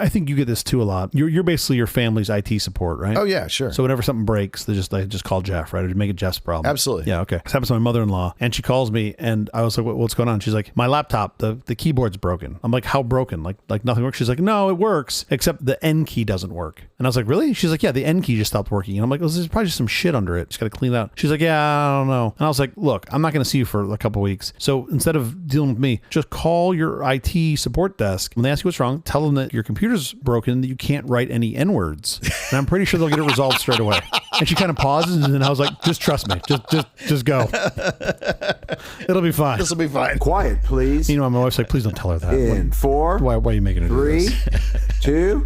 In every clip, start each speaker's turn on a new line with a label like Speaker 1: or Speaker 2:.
Speaker 1: I think you get this too a lot. You're basically your family's IT support, right?
Speaker 2: Oh, yeah, sure.
Speaker 1: So whenever something breaks, they just call Jeff, right? Or make it Jeff's problem.
Speaker 2: Absolutely.
Speaker 1: Yeah, okay. This happens to my mother-in-law, and she calls me, and I was like, what's going on? She's like, my laptop, the keyboard's broken. I'm like, how broken? Like nothing works? She's like, no, it works, except the N key doesn't work. And I was like, really? She's like, yeah, the N key just stopped working. And I'm like, well, there's probably just some shit under it. Just got to clean it out. She's like, yeah, I don't know. And I was like, look, I'm not going to see you for a couple of weeks. So instead of dealing with me, just call your IT support desk. When they ask you what's wrong, tell them that your computer's broken, that you can't write any N-words. And I'm pretty sure they'll get it resolved straight away. And she kind of pauses, and I was like, just trust me. Just go. It'll be fine.
Speaker 2: This will be fine.
Speaker 3: Quiet, please.
Speaker 1: You know, my wife's like, please don't tell her that.
Speaker 3: In 4,
Speaker 1: Why are you making her do
Speaker 3: 3,
Speaker 1: this?
Speaker 3: 2.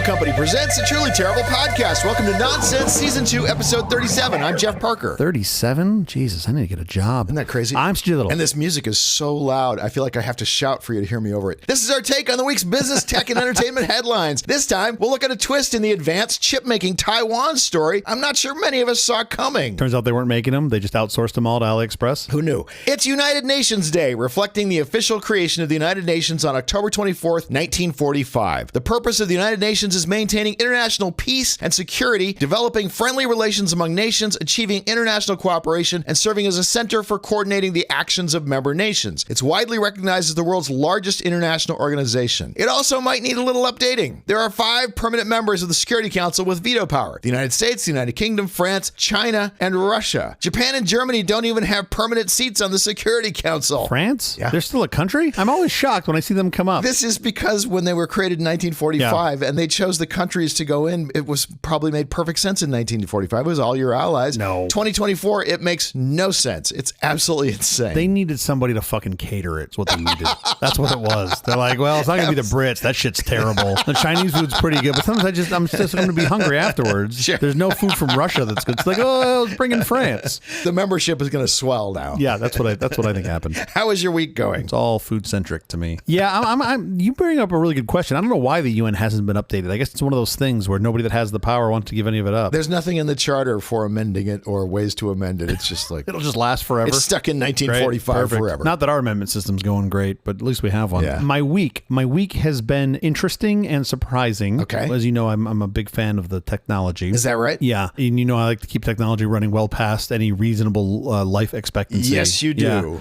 Speaker 2: Company presents a truly terrible podcast. Welcome to Nonsense Season 2, Episode 37. I'm Jeff Parker.
Speaker 1: 37? Jesus, I need to get a job.
Speaker 2: Isn't that crazy?
Speaker 1: I'm Stu Little.
Speaker 2: And this music is so loud, I feel like I have to shout for you to hear me over it. This is our take on the week's business, tech, and entertainment headlines. This time, we'll look at a twist in the advanced chip-making Taiwan story I'm not sure many of us saw coming.
Speaker 1: Turns out they weren't making them. They just outsourced them all to AliExpress.
Speaker 2: Who knew? It's United Nations Day, reflecting the official creation of the United Nations on October 24th, 1945. The purpose of the United Nations is maintaining international peace and security, developing friendly relations among nations, achieving international cooperation, and serving as a center for coordinating the actions of member nations. It's widely recognized as the world's largest international organization. It also might need a little updating. There are 5 permanent members of the Security Council with veto power: the United States, the United Kingdom, France, China, and Russia. Japan and Germany don't even have permanent seats on the Security Council.
Speaker 1: France?
Speaker 2: Yeah.
Speaker 1: They're still a country? I'm always shocked when I see them come up.
Speaker 2: This is because when they were created in 1945 and they chose the countries to go in, it was probably made perfect sense in 1945. It was all your allies.
Speaker 1: No.
Speaker 2: 2024, it makes no sense. It's absolutely insane.
Speaker 1: They needed somebody to fucking cater it. It's what they needed. That's what it was. They're like, well, it's not going to be the Brits. That shit's terrible. The Chinese food's pretty good, but sometimes I'm just going to be hungry afterwards.
Speaker 2: Sure.
Speaker 1: There's no food from Russia that's good. It's like, oh, let's bring in France.
Speaker 2: The membership is going to swell now.
Speaker 1: Yeah, that's what I think happened.
Speaker 2: How is your week going?
Speaker 1: It's all food centric to me. Yeah, you bring up a really good question. I don't know why the UN hasn't been updated. I guess it's one of those things where nobody that has the power wants to give any of it up.
Speaker 2: There's nothing in the charter for amending it or ways to amend it. It's just like
Speaker 1: it'll just last forever.
Speaker 2: It's stuck in 1945 forever.
Speaker 1: Not that our amendment system's going great, but at least we have one.
Speaker 2: Yeah.
Speaker 1: My week has been interesting and surprising.
Speaker 2: Okay.
Speaker 1: As you know, I'm a big fan of the technology.
Speaker 2: Is that right?
Speaker 1: Yeah. And you know, I like to keep technology running well past any reasonable life expectancy.
Speaker 2: Yes, you do.
Speaker 1: Yeah.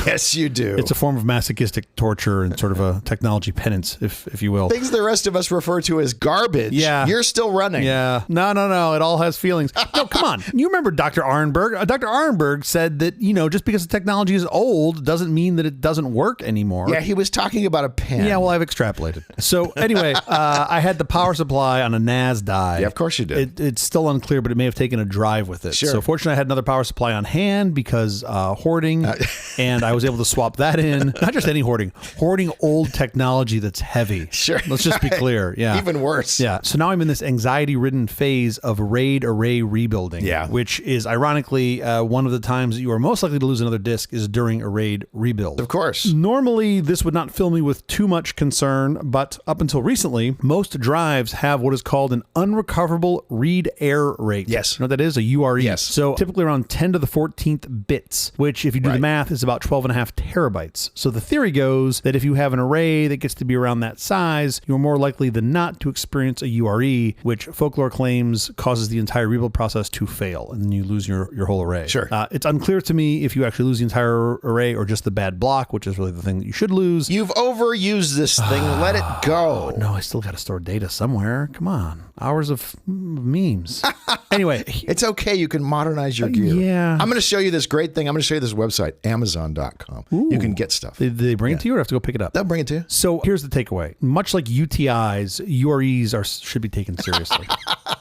Speaker 2: Yes, you do.
Speaker 1: It's a form of masochistic torture and sort of a technology penance, if you will.
Speaker 2: Things the rest of us refer to as garbage.
Speaker 1: Yeah.
Speaker 2: You're still running.
Speaker 1: Yeah. No. It all has feelings. No, come on. You remember Dr. Arenberg? Dr. Arenberg said that, just because the technology is old doesn't mean that it doesn't work anymore.
Speaker 2: Yeah, he was talking about a pen.
Speaker 1: Yeah, well, I've extrapolated. So anyway, I had the power supply on a NAS die.
Speaker 2: Yeah, of course you did.
Speaker 1: It's still unclear, but it may have taken a drive with it.
Speaker 2: Sure.
Speaker 1: So fortunately, I had another power supply on hand because hoarding, and I was able to swap that in. Not just any hoarding old technology that's heavy.
Speaker 2: Sure.
Speaker 1: Let's just be clear. Yeah.
Speaker 2: Even worse.
Speaker 1: Yeah. So now I'm in this anxiety-ridden phase of RAID array rebuilding.
Speaker 2: Yeah.
Speaker 1: Which is ironically one of the times that you are most likely to lose another disk is during a RAID rebuild.
Speaker 2: Of course.
Speaker 1: Normally, this would not fill me with too much concern, but up until recently, most drives have what is called an unrecoverable read-error rate.
Speaker 2: Yes.
Speaker 1: You know what that is? A URE.
Speaker 2: Yes.
Speaker 1: So typically around 10 to the 14th bits, which if you do the math is about 12.5 terabytes. So the theory goes that if you have an array that gets to be around that size, you're more likely than not to experience a URE, which folklore claims causes the entire rebuild process to fail, and then you lose your whole array.
Speaker 2: Sure.
Speaker 1: It's unclear to me if you actually lose the entire array or just the bad block, which is really the thing that you should lose.
Speaker 2: You've overused this thing. Let it go.
Speaker 1: No, I still got to store data somewhere. Come on. Hours of memes. Anyway.
Speaker 2: It's okay. You can modernize your gear.
Speaker 1: Yeah.
Speaker 2: I'm going to show you this great thing. I'm going to show you this website, Amazon.com. You can get stuff.
Speaker 1: Did they bring it to you or have to go pick it up?
Speaker 2: They'll bring it to you.
Speaker 1: So here's the takeaway. Much like UTIs, UREs should be taken seriously.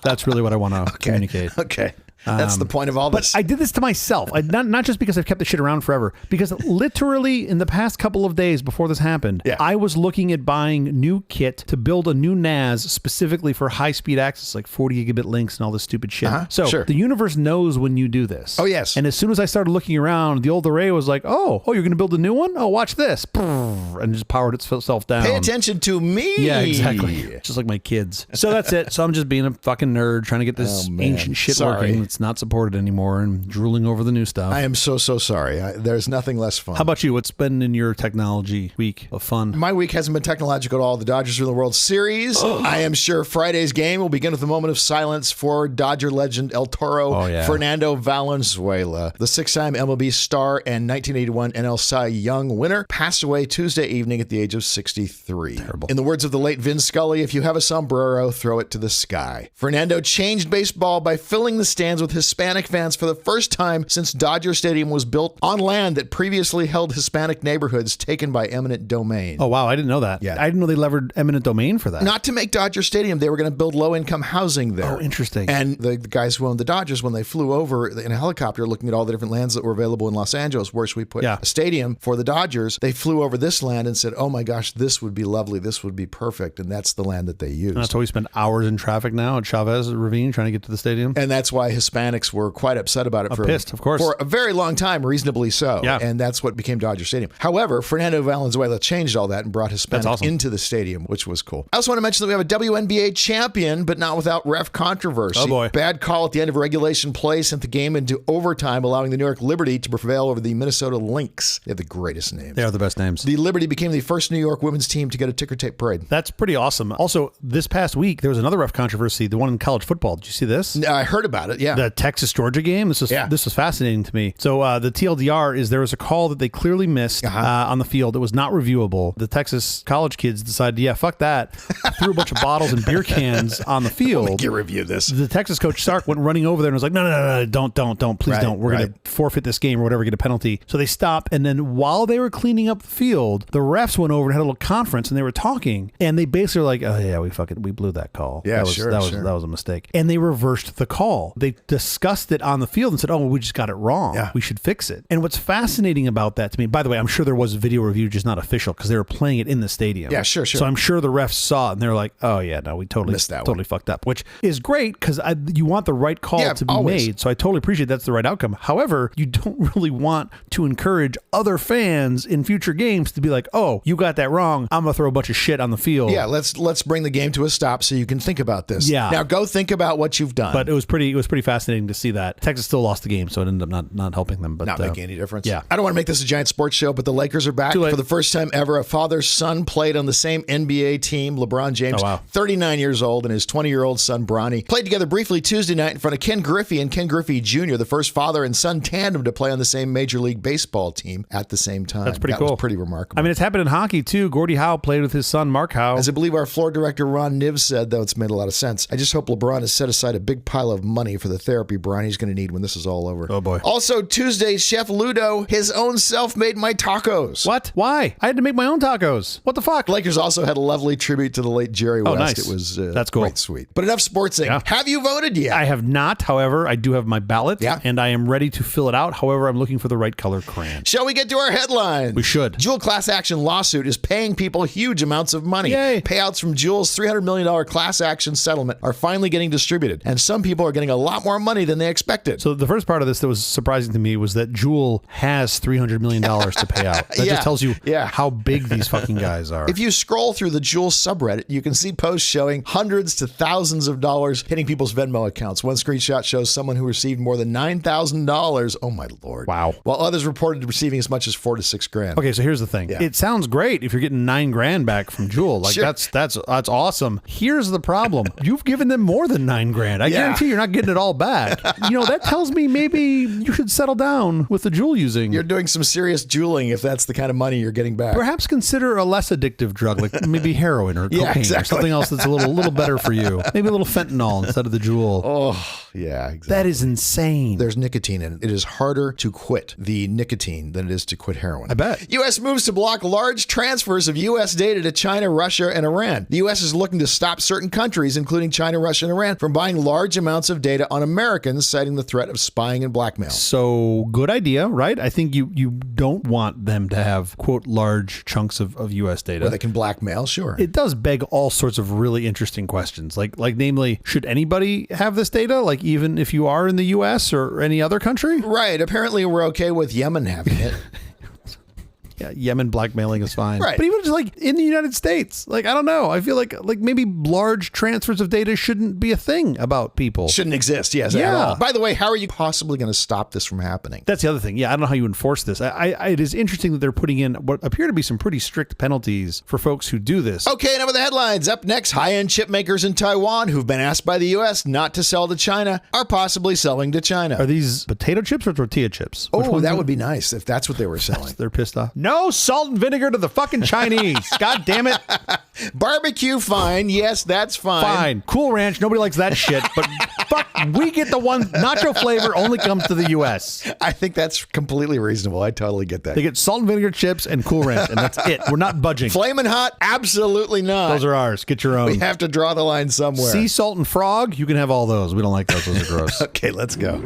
Speaker 1: That's really what I want to communicate.
Speaker 2: Okay. That's the point of all this.
Speaker 1: But I did this to myself. Not just because I've kept the shit around forever, because literally in the past couple of days before this happened, I was looking at buying new kit to build a new NAS specifically for high-speed access, like 40 gigabit links and all this stupid shit. So the universe knows when you do this.
Speaker 2: Oh, yes.
Speaker 1: And as soon as I started looking around, the old array was like, oh, you're going to build a new one? Oh, watch this. And just powered itself down.
Speaker 2: Pay attention to me.
Speaker 1: Yeah, exactly. Just like my kids. So that's it. So I'm just being a fucking nerd trying to get this ancient shit working. It's not supported anymore and drooling over the new stuff.
Speaker 2: I am so sorry. There's nothing less fun.
Speaker 1: How about you? What's been in your technology week of fun?
Speaker 2: My week hasn't been technological at all. The Dodgers are in the World Series. I am sure Friday's game will begin with a moment of silence for Dodger legend El Toro Fernando Valenzuela. The six-time MLB star and 1981 NL Cy Young winner passed away Tuesday evening at the age of 63.
Speaker 1: Terrible.
Speaker 2: In the words of the late Vin Scully, if you have a sombrero, throw it to the sky. Fernando changed baseball by filling the stands with Hispanic fans for the first time since Dodger Stadium was built on land that previously held Hispanic neighborhoods taken by eminent domain.
Speaker 1: Oh, wow. I didn't know that.
Speaker 2: Yeah.
Speaker 1: I didn't know they levered eminent domain for that.
Speaker 2: Not to make Dodger Stadium, they were going to build low-income housing there.
Speaker 1: Oh, interesting.
Speaker 2: And the guys who owned the Dodgers, when they flew over in a helicopter looking at all the different lands that were available in Los Angeles, where should we put a stadium for the Dodgers, they flew over this land and said, oh my gosh, this would be lovely. This would be perfect. And that's the land that they used.
Speaker 1: And that's why we spend hours in traffic now at Chavez Ravine trying to get to the stadium.
Speaker 2: And that's why Hispanics were quite upset about it
Speaker 1: pissed, of course.
Speaker 2: for a very long time, reasonably so.
Speaker 1: Yeah.
Speaker 2: And that's what became Dodger Stadium. However, Fernando Valenzuela changed all that and brought Hispanics into the stadium, which was cool. I also want to mention that we have a WNBA champion, but not without ref controversy.
Speaker 1: Oh, boy.
Speaker 2: Bad call at the end of regulation play sent the game into overtime, allowing the New York Liberty to prevail over the Minnesota Lynx. They have the greatest names.
Speaker 1: They are the best names.
Speaker 2: The Liberty became the first New York women's team to get a ticker tape parade.
Speaker 1: That's pretty awesome. Also, this past week, there was another ref controversy, the one in college football. Did you see this?
Speaker 2: I heard about it, yeah.
Speaker 1: The Texas-Georgia game. This was fascinating to me. So the TLDR is there was a call that they clearly missed on the field. It was not reviewable. The Texas college kids decided, fuck that. Threw a bunch of bottles and beer cans on the field.
Speaker 2: You review this.
Speaker 1: The Texas coach Sark went running over there and was like, no, don't, please don't. We're going to forfeit this game or whatever, get a penalty. So they stopped. And then while they were cleaning up the field, the refs went over and had a little conference and they were talking. And they basically were like, oh yeah, we blew that call.
Speaker 2: Yeah,
Speaker 1: that was a mistake. And they reversed the call. They discussed it on the field and said, we just got it wrong.
Speaker 2: Yeah.
Speaker 1: We should fix it. And what's fascinating about that to me, by the way, I'm sure there was a video review, just not official, because they were playing it in the stadium.
Speaker 2: Yeah, sure.
Speaker 1: So I'm sure the refs saw it and they're like, oh yeah, no, we totally
Speaker 2: missed that
Speaker 1: totally fucked up, which is great because you want the right call to be made. So I totally appreciate that's the right outcome. However, you don't really want to encourage other fans in future games to be like, oh, you got that wrong. I'm going to throw a bunch of shit on the field.
Speaker 2: Yeah, let's bring the game to a stop so you can think about this.
Speaker 1: Yeah.
Speaker 2: Now go think about what you've done.
Speaker 1: But it was pretty fascinating to see that. Texas still lost the game, so it ended up not helping them. But
Speaker 2: not making any difference.
Speaker 1: Yeah.
Speaker 2: I don't want to make this a giant sports show, but the Lakers are back. For the first time ever. A father-son played on the same NBA team. LeBron James, 39 years old, and his 20-year-old son, Bronny, played together briefly Tuesday night in front of Ken Griffey and Ken Griffey Jr., the first father and son tandem to play on the same Major League Baseball team at the same time.
Speaker 1: That's pretty cool.
Speaker 2: That was pretty remarkable.
Speaker 1: I mean, it's happened in hockey, too. Gordie Howe played with his son, Mark Howe.
Speaker 2: As I believe our floor director, Ron Nives, said, though it's made a lot of sense. I just hope LeBron has set aside a big pile of money for the therapy Bronny's going to need when this is all over.
Speaker 1: Oh, boy.
Speaker 2: Also, Tuesday, Chef Ludo, his own self made my tacos.
Speaker 1: What? Why? I had to make my own tacos. What the fuck?
Speaker 2: Lakers also had a lovely tribute to the late Jerry West.
Speaker 1: Nice.
Speaker 2: It was
Speaker 1: that's cool.
Speaker 2: Quite sweet. But enough sportsing. Yeah. Have you voted yet?
Speaker 1: I have not. However, I do have my ballot, and I am ready to fill it out. However, I'm looking for the right color crayon.
Speaker 2: Shall we get to our headlines?
Speaker 1: We should.
Speaker 2: Juul class action lawsuit is paying people huge amounts of money.
Speaker 1: Yay.
Speaker 2: Payouts from Juul's $300 million class action settlement are finally getting distributed, and some people are getting a lot more money than they expected.
Speaker 1: So the first part of this that was surprising to me was that Juul has $300 million to pay out. That just tells you how big these fucking guys are.
Speaker 2: If you scroll through the Juul subreddit, you can see posts showing hundreds to thousands of dollars hitting people's Venmo accounts. One screenshot shows someone who received more than $9,000. Oh my Lord.
Speaker 1: Wow.
Speaker 2: While others reported receiving as much as $4,000 to $6,000.
Speaker 1: Okay, so here's the thing. It sounds great if you're getting $9,000 back from Juul. Like that's awesome. Here's the problem. You've given them more than $9,000. I guarantee you're not getting it all back. That tells me maybe you should settle down with the Juul using.
Speaker 2: You're doing some serious Juuling if that's the kind of money you're getting back.
Speaker 1: Perhaps consider a less addictive drug, like maybe heroin or cocaine or something else that's a little better for you. Maybe a little fentanyl instead of the Juul.
Speaker 2: Oh, yeah, exactly.
Speaker 1: That is insane.
Speaker 2: There's nicotine in it. It is harder to quit the nicotine than it is to quit heroin.
Speaker 1: I bet.
Speaker 2: U.S. moves to block large transfers of U.S. data to China, Russia, and Iran. The U.S. is looking to stop certain countries, including China, Russia, and Iran, from buying large amounts of data on Americans, citing the threat of spying and blackmail.
Speaker 1: So, good idea, right? I think you don't want them to have, quote, large chunks of U.S. data.
Speaker 2: Where they can blackmail, sure.
Speaker 1: It does beg all sorts of really interesting questions. Like namely, should anybody have this data? Like, even if you are in the U.S. or any other country?
Speaker 2: Right. Apparently, we're okay with Yemen having it.
Speaker 1: Yeah, Yemen blackmailing is fine.
Speaker 2: Right.
Speaker 1: But even just like in the United States, like, I don't know. I feel like maybe large transfers of data shouldn't be a thing about people.
Speaker 2: Shouldn't exist, yes, at all. By the way, how are you possibly going to stop this from happening?
Speaker 1: That's the other thing. Yeah, I don't know how you enforce this. It is interesting that they're putting in what appear to be some pretty strict penalties for folks who do this.
Speaker 2: Okay, now with the headlines. Up next, high-end chip makers in Taiwan who've been asked by the U.S. not to sell to China are possibly selling to China.
Speaker 1: Are these potato chips or tortilla chips?
Speaker 2: Oh, that would be nice if that's what they were selling.
Speaker 1: They're pissed off. No salt and vinegar to the fucking Chinese. God damn it.
Speaker 2: Barbecue, fine. Yes, that's fine.
Speaker 1: Fine. Cool Ranch. Nobody likes that shit. But fuck, we get the one. Nacho flavor only comes to the U.S.
Speaker 2: I think that's completely reasonable. I totally get that.
Speaker 1: They get salt and vinegar chips and Cool Ranch, and that's it. We're not budging.
Speaker 2: Flamin' Hot? Absolutely not.
Speaker 1: Those are ours. Get your own.
Speaker 2: We have to draw the line somewhere.
Speaker 1: Sea salt and frog? You can have all those. We don't like those. Those are gross.
Speaker 2: Okay, let's go.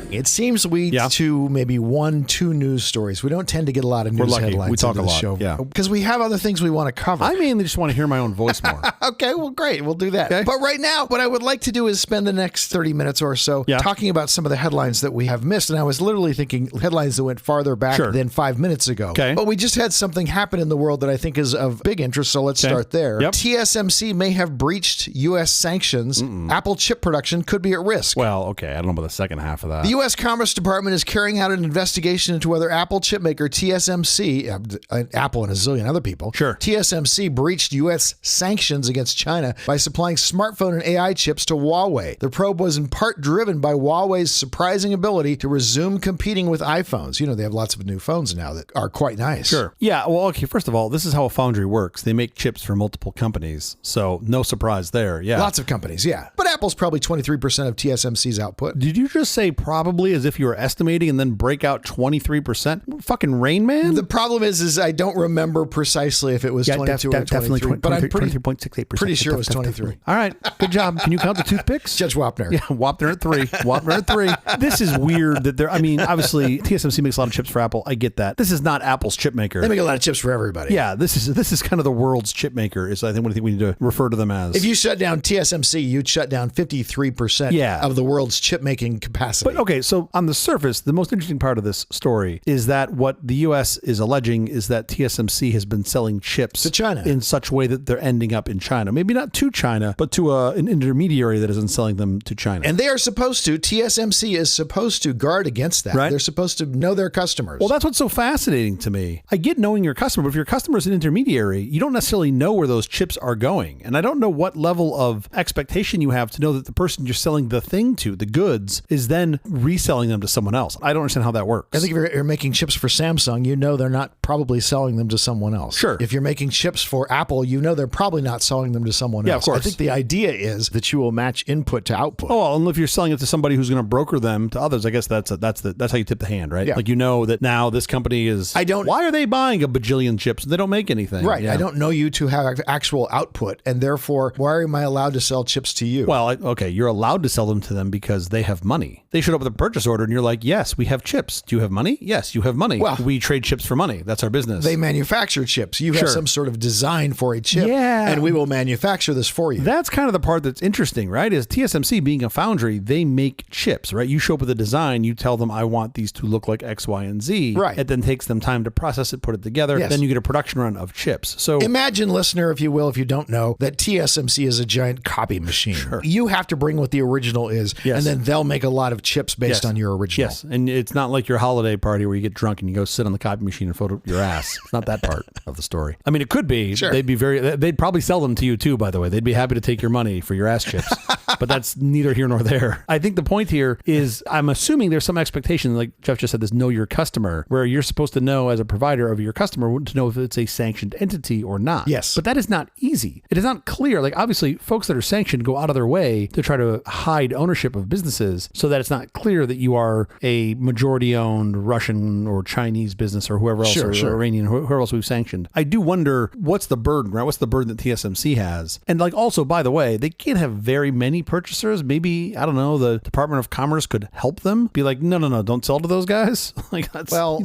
Speaker 2: It seems we to maybe 1-2 news stories. We don't tend to get a lot of news headlines.
Speaker 1: We talk
Speaker 2: into
Speaker 1: a
Speaker 2: the
Speaker 1: lot,
Speaker 2: show,
Speaker 1: yeah.
Speaker 2: because we have other things we want to cover.
Speaker 1: I mainly just want to hear my own voice more.
Speaker 2: Okay, well, great. We'll do that.
Speaker 1: Okay.
Speaker 2: But right now, what I would like to do is spend the next 30 minutes or so talking about some of the headlines that we have missed. And I was literally thinking headlines that went farther back than 5 minutes ago.
Speaker 1: Okay.
Speaker 2: But we just had something happen in the world that I think is of big interest, so let's start there.
Speaker 1: Yep.
Speaker 2: TSMC may have breached U.S. sanctions. Apple chip production could be at risk.
Speaker 1: Well, okay. I don't know about the second half of that.
Speaker 2: The U.S. Commerce Department is carrying out an investigation into whether Apple chipmaker TSMC, Apple and a zillion other people, TSMC breached U.S. sanctions against China by supplying smartphone and AI chips to Huawei. The probe was in part driven by Huawei's surprising ability to resume competing with iPhones. You know, they have lots of new phones now that are quite nice.
Speaker 1: Sure. Yeah, well, okay, first of all, this is how a foundry works. They make chips for multiple companies, so no surprise there, yeah.
Speaker 2: Lots of companies, yeah. But Apple's probably 23% of TSMC's output.
Speaker 1: Did you just say probably as if you were estimating and then break out 23%? Fucking Rain Man?
Speaker 2: The problem is I don't remember precisely if it was 22 or 23, but I'm pretty sure it was 23.
Speaker 1: All right, good job. Can you count the toothpicks?
Speaker 2: Judge Wapner.
Speaker 1: Yeah, Wapner at 3. Wapner at 3. This is weird that they're, I mean, obviously TSMC makes a lot of chips for Apple. I get that. This is not Apple's chip maker.
Speaker 2: They make a lot of chips for everybody.
Speaker 1: Yeah, this is kind of the world's chip maker is I think what I think we need to refer to them as.
Speaker 2: If you shut down TSMC, you'd shut down 53% of the world's chip making capacity.
Speaker 1: But okay, so on the surface, the most interesting part of this story is that what the U.S. is alleging is that TSMC has been selling chips
Speaker 2: to China
Speaker 1: in such a way that they're ending up in China. Maybe not to China, but to an intermediary that isn't selling them to China.
Speaker 2: And they are supposed to, TSMC is supposed to guard against that. Right? They're supposed to know their customers.
Speaker 1: Well, that's what's so fascinating to me. I get knowing your customer, but if your customer is an intermediary, you don't necessarily know where those chips are going. And I don't know what level of expectation you have to know that the person you're selling the thing to, the goods, is then reselling them to someone else. I don't understand how that works.
Speaker 2: I think if you're making chips for Samsung, you know they're not probably selling them to someone else.
Speaker 1: Sure.
Speaker 2: If you're making chips for Apple, you know they're probably not selling them to someone else.
Speaker 1: Yeah, of course.
Speaker 2: I think the idea is that you will match input to output.
Speaker 1: Oh, well, and if you're selling it to somebody who's going to broker them to others, I guess that's how you tip the hand, right?
Speaker 2: Yeah.
Speaker 1: Like, you know that now this company is. Why are they buying a bajillion chips? They don't make anything.
Speaker 2: Right.
Speaker 1: Yeah.
Speaker 2: I don't know you to have actual output, and therefore, why am I allowed to sell chips to you?
Speaker 1: Well, okay, you're allowed to sell them to them because they have money. They showed up with a purchase order, and you're like, yes, we have chips. Do you have money? Yes, you have money. Well, we trade chips for money. That's our business.
Speaker 2: They manufacture chips. You have some sort of design for a chip, and we will manufacture this for you.
Speaker 1: That's kind of the part that's interesting, right? Is TSMC being a foundry, they make chips, right? You show up with a design, you tell them, I want these to look like X, Y, and Z.
Speaker 2: Right.
Speaker 1: It then takes them time to process it, put it together. Yes. Then you get a production run of chips. So
Speaker 2: imagine, listener, if you will, if you don't know, that TSMC is a giant copy machine.
Speaker 1: Sure.
Speaker 2: You have to bring what the original is, and then they'll make a lot of chips based on your original.
Speaker 1: Yes, and it's not like your holiday party where you get drunk and you go sit on the copy machine and photo your ass. It's not that part of the story. I mean, it could be.
Speaker 2: Sure.
Speaker 1: They'd probably sell them to you too, by the way. They'd be happy to take your money for your ass chips. But that's neither here nor there. I think the point here is I'm assuming there's some expectation, like Jeff just said, this know your customer, where you're supposed to know as a provider of your customer to know if it's a sanctioned entity or not.
Speaker 2: Yes.
Speaker 1: But that is not easy. It is not clear. Like, obviously, folks that are sanctioned go out of their way to try to hide ownership of businesses so that it's not clear that that you are a majority-owned Russian or Chinese business or whoever else, or Iranian, whoever else we've sanctioned. I do wonder, what's the burden, right? What's the burden that TSMC has? And like, also, by the way, they can't have very many purchasers. Maybe, I don't know, the Department of Commerce could help them. Be like, no, don't sell to those guys. Like,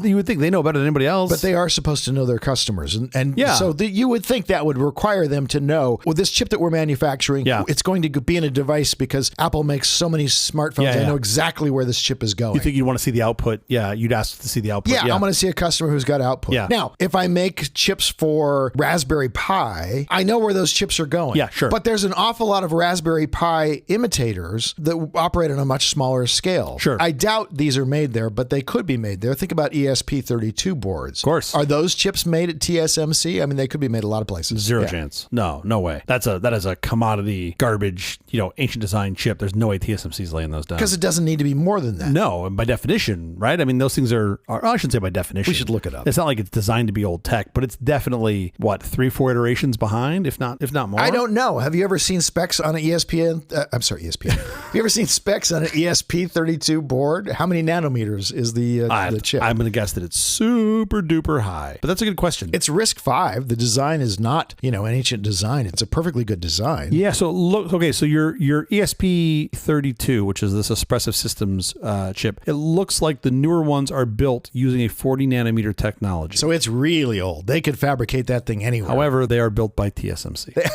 Speaker 1: you would think they know better than anybody else.
Speaker 2: But they are supposed to know their customers. And so you would think that would require them to know, well, this chip that we're manufacturing, it's going to be in a device because Apple makes so many smartphones. I know exactly where this chip is going.
Speaker 1: You think you'd want to see the output? Yeah, you'd ask to see the output.
Speaker 2: Yeah, I want to see a customer who's got output.
Speaker 1: Yeah.
Speaker 2: Now, if I make chips for Raspberry Pi, I know where those chips are going.
Speaker 1: Yeah, sure.
Speaker 2: But there's an awful lot of Raspberry Pi imitators that operate on a much smaller scale.
Speaker 1: Sure.
Speaker 2: I doubt these are made there, but they could be made there. Think about ESP32 boards.
Speaker 1: Of course.
Speaker 2: Are those chips made at TSMC? I mean, they could be made a lot of places.
Speaker 1: Zero chance. No way. That is a commodity garbage, ancient design chip. There's no way TSMC's laying those down.
Speaker 2: Because it doesn't need to be more than that.
Speaker 1: No, by definition, right? I mean, those things are I shouldn't say by definition.
Speaker 2: We should look it up.
Speaker 1: It's not like it's designed to be old tech, but it's definitely, 3-4 iterations behind, if not more?
Speaker 2: I don't know. Have you ever seen specs on an ESPN? Have you ever seen specs on an ESP32 board? How many nanometers is the chip?
Speaker 1: I'm going to guess that it's super duper high, but that's a good question.
Speaker 2: It's RISC-V. The design is not, an ancient design. It's a perfectly good design.
Speaker 1: Yeah. So look, okay. So your ESP32, which is this Espressif Systems chip, it looks like the newer ones are built using a 40 nanometer technology.
Speaker 2: So it's really old. They could fabricate that thing anywhere.
Speaker 1: However, they are built by TSMC.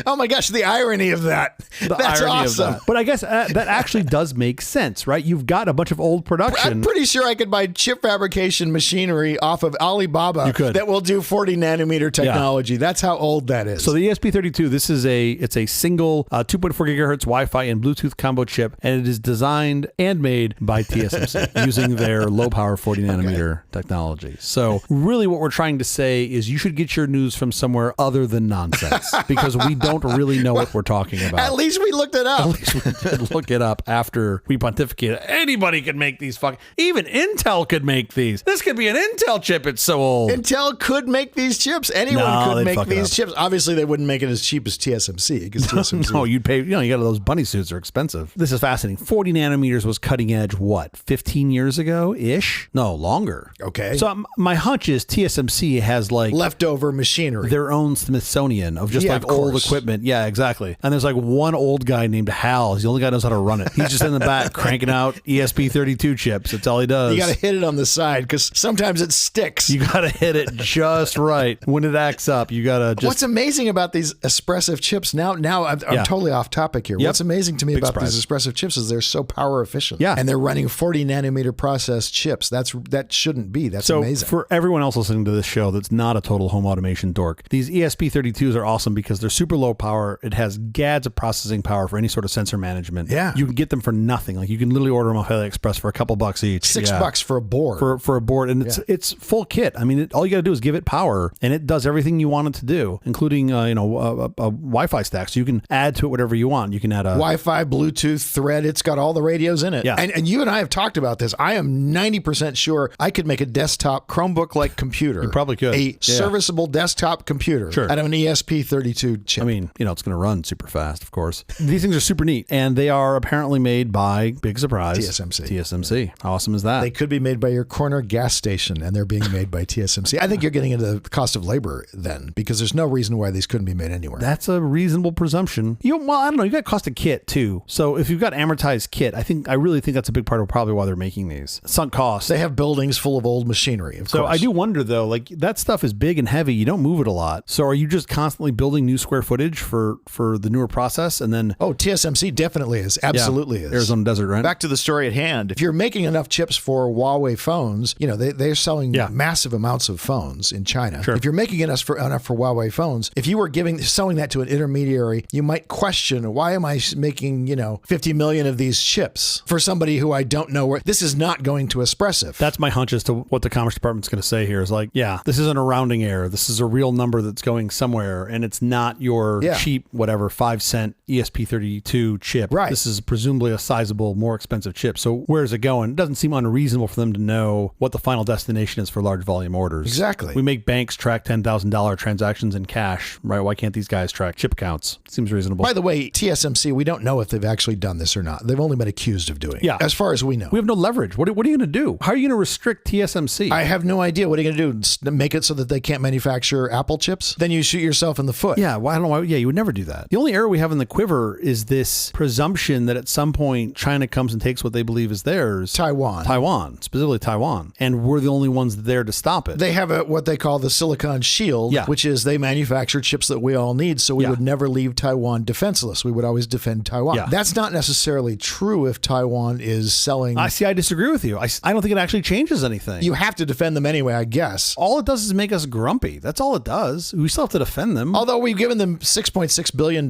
Speaker 2: Oh my gosh, the irony of that. That's awesome.
Speaker 1: But I guess that actually does make sense, right? You've got a bunch of old production.
Speaker 2: I'm pretty sure I could buy chip fabrication machinery off of Alibaba that will do 40 nanometer technology. Yeah. That's how old that is.
Speaker 1: So the ESP32, this is a single 2.4 gigahertz Wi-Fi and Bluetooth combo chip, and it is designed and made by TSMC using their low power 40 nanometer technology. So really what we're trying to say is you should get your news from somewhere other than nonsense, because we don't really know what we're talking about.
Speaker 2: At least we looked it up.
Speaker 1: At least we did look it up after we pontificated. Anybody can make these even Intel could make these. This could be an Intel chip. It's so old.
Speaker 2: Intel could make these chips. Anyone could make these chips. Obviously, they wouldn't make it as cheap as TSMC because TSMC.
Speaker 1: No, you'd pay. You got those bunny suits are expensive. This is fascinating. 40 nanometers was cutting edge. 15 years ago ish? No, longer.
Speaker 2: Okay.
Speaker 1: So my hunch is TSMC has
Speaker 2: leftover machinery,
Speaker 1: their own Smithsonian of just old equipment. Yeah, exactly. And there's one old guy named Hal. He's the only guy who knows how to run it. He's just in the back cranking out ESP32 chips. That's all he does.
Speaker 2: You got to hit it on the side because sometimes it sticks.
Speaker 1: You got to hit it just right. When it acts up, you got to just...
Speaker 2: What's amazing about these Espressif chips, now I'm totally off topic here. What's amazing to me about these Espressif chips is they're so power efficient.
Speaker 1: Yeah.
Speaker 2: And they're running 40 nanometer processed chips. That shouldn't be. That's amazing.
Speaker 1: So for everyone else listening to this show that's not a total home automation dork, these ESP32s are awesome because they're super low power. It has gads of processing power for any sort of sensor management.
Speaker 2: Yeah.
Speaker 1: You can get them for nothing. You can literally order them off AliExpress for a couple bucks each.
Speaker 2: $6 for a board.
Speaker 1: For a board. And it's full kit. I mean, all you got to do is give it power and it does everything you want it to do, including, a Wi-Fi stack. So you can add to it whatever you want. You can add a
Speaker 2: Wi-Fi, Bluetooth, Thread. It's got all the radios in it.
Speaker 1: Yeah.
Speaker 2: And you and I have talked about this. I am 90% sure I could make a desktop Chromebook-like computer.
Speaker 1: You probably could.
Speaker 2: A serviceable desktop computer out of an ESP32 chip.
Speaker 1: I mean, it's going to run super fast, of course. These things are super neat, and they are apparently made by, big surprise, TSMC. How awesome is that?
Speaker 2: They could be made by your corner gas station, and they're being made by TSMC. I think you're getting into the cost of labor then, because there's no reason why these couldn't be made anywhere.
Speaker 1: That's a reasonable presumption. I don't know. You got cost of kit too. So if you've got amortized kit, I really think that's a big part of probably why they're making these. Sunk costs.
Speaker 2: They have buildings full of old machinery, of
Speaker 1: course.
Speaker 2: I
Speaker 1: do wonder though, that stuff is big and heavy. You don't move it a lot. So are you just constantly building new square footage for the newer process and then...
Speaker 2: Oh, TSMC definitely is. Absolutely is.
Speaker 1: Arizona Desert, right?
Speaker 2: Back to the story at hand. If you're making enough chips for Huawei phones, they're selling massive amounts of phones in China.
Speaker 1: Sure.
Speaker 2: If you're making enough for Huawei phones, if you were selling that to an intermediary, you might question, why am I making, 50 million of these chips for somebody who I don't know where? This is not going to Espressif.
Speaker 1: That's my hunch as to what the Commerce Department's going to say here is this isn't a rounding error. This is a real number that's going somewhere, and it's not your $1 cheap, whatever, 5-cent ESP32 chip.
Speaker 2: Right.
Speaker 1: This is presumably a sizable, more expensive chip. So where's it going? It doesn't seem unreasonable for them to know what the final destination is for large volume orders.
Speaker 2: Exactly.
Speaker 1: We make banks track $10,000 transactions in cash, right? Why can't these guys track chip counts? Seems reasonable.
Speaker 2: By the way, TSMC, we don't know if they've actually done this or not. They've only been accused of doing it.
Speaker 1: Yeah.
Speaker 2: As far as we know.
Speaker 1: We have no leverage. What are you going to do? How are you going to restrict TSMC?
Speaker 2: I have no idea. What are you going to do? Make it so that they can't manufacture Apple chips? Then you shoot yourself in the foot.
Speaker 1: Yeah, well, I don't know why. Yeah, you would never do that. The only error we have in the quiver is this presumption that at some point China comes and takes what they believe is theirs. Taiwan, specifically Taiwan. And we're the only ones there to stop it.
Speaker 2: They have what they call the Silicon Shield, which is they manufacture chips that we all need, so we would never leave Taiwan defenseless. We would always defend Taiwan.
Speaker 1: Yeah.
Speaker 2: That's not necessarily true if Taiwan is selling.
Speaker 1: I disagree with you. I don't think it actually changes anything.
Speaker 2: You have to defend them anyway, I guess.
Speaker 1: All it does is make us grumpy. That's all it does. We still have to defend them.
Speaker 2: Although we've given them $6.6 billion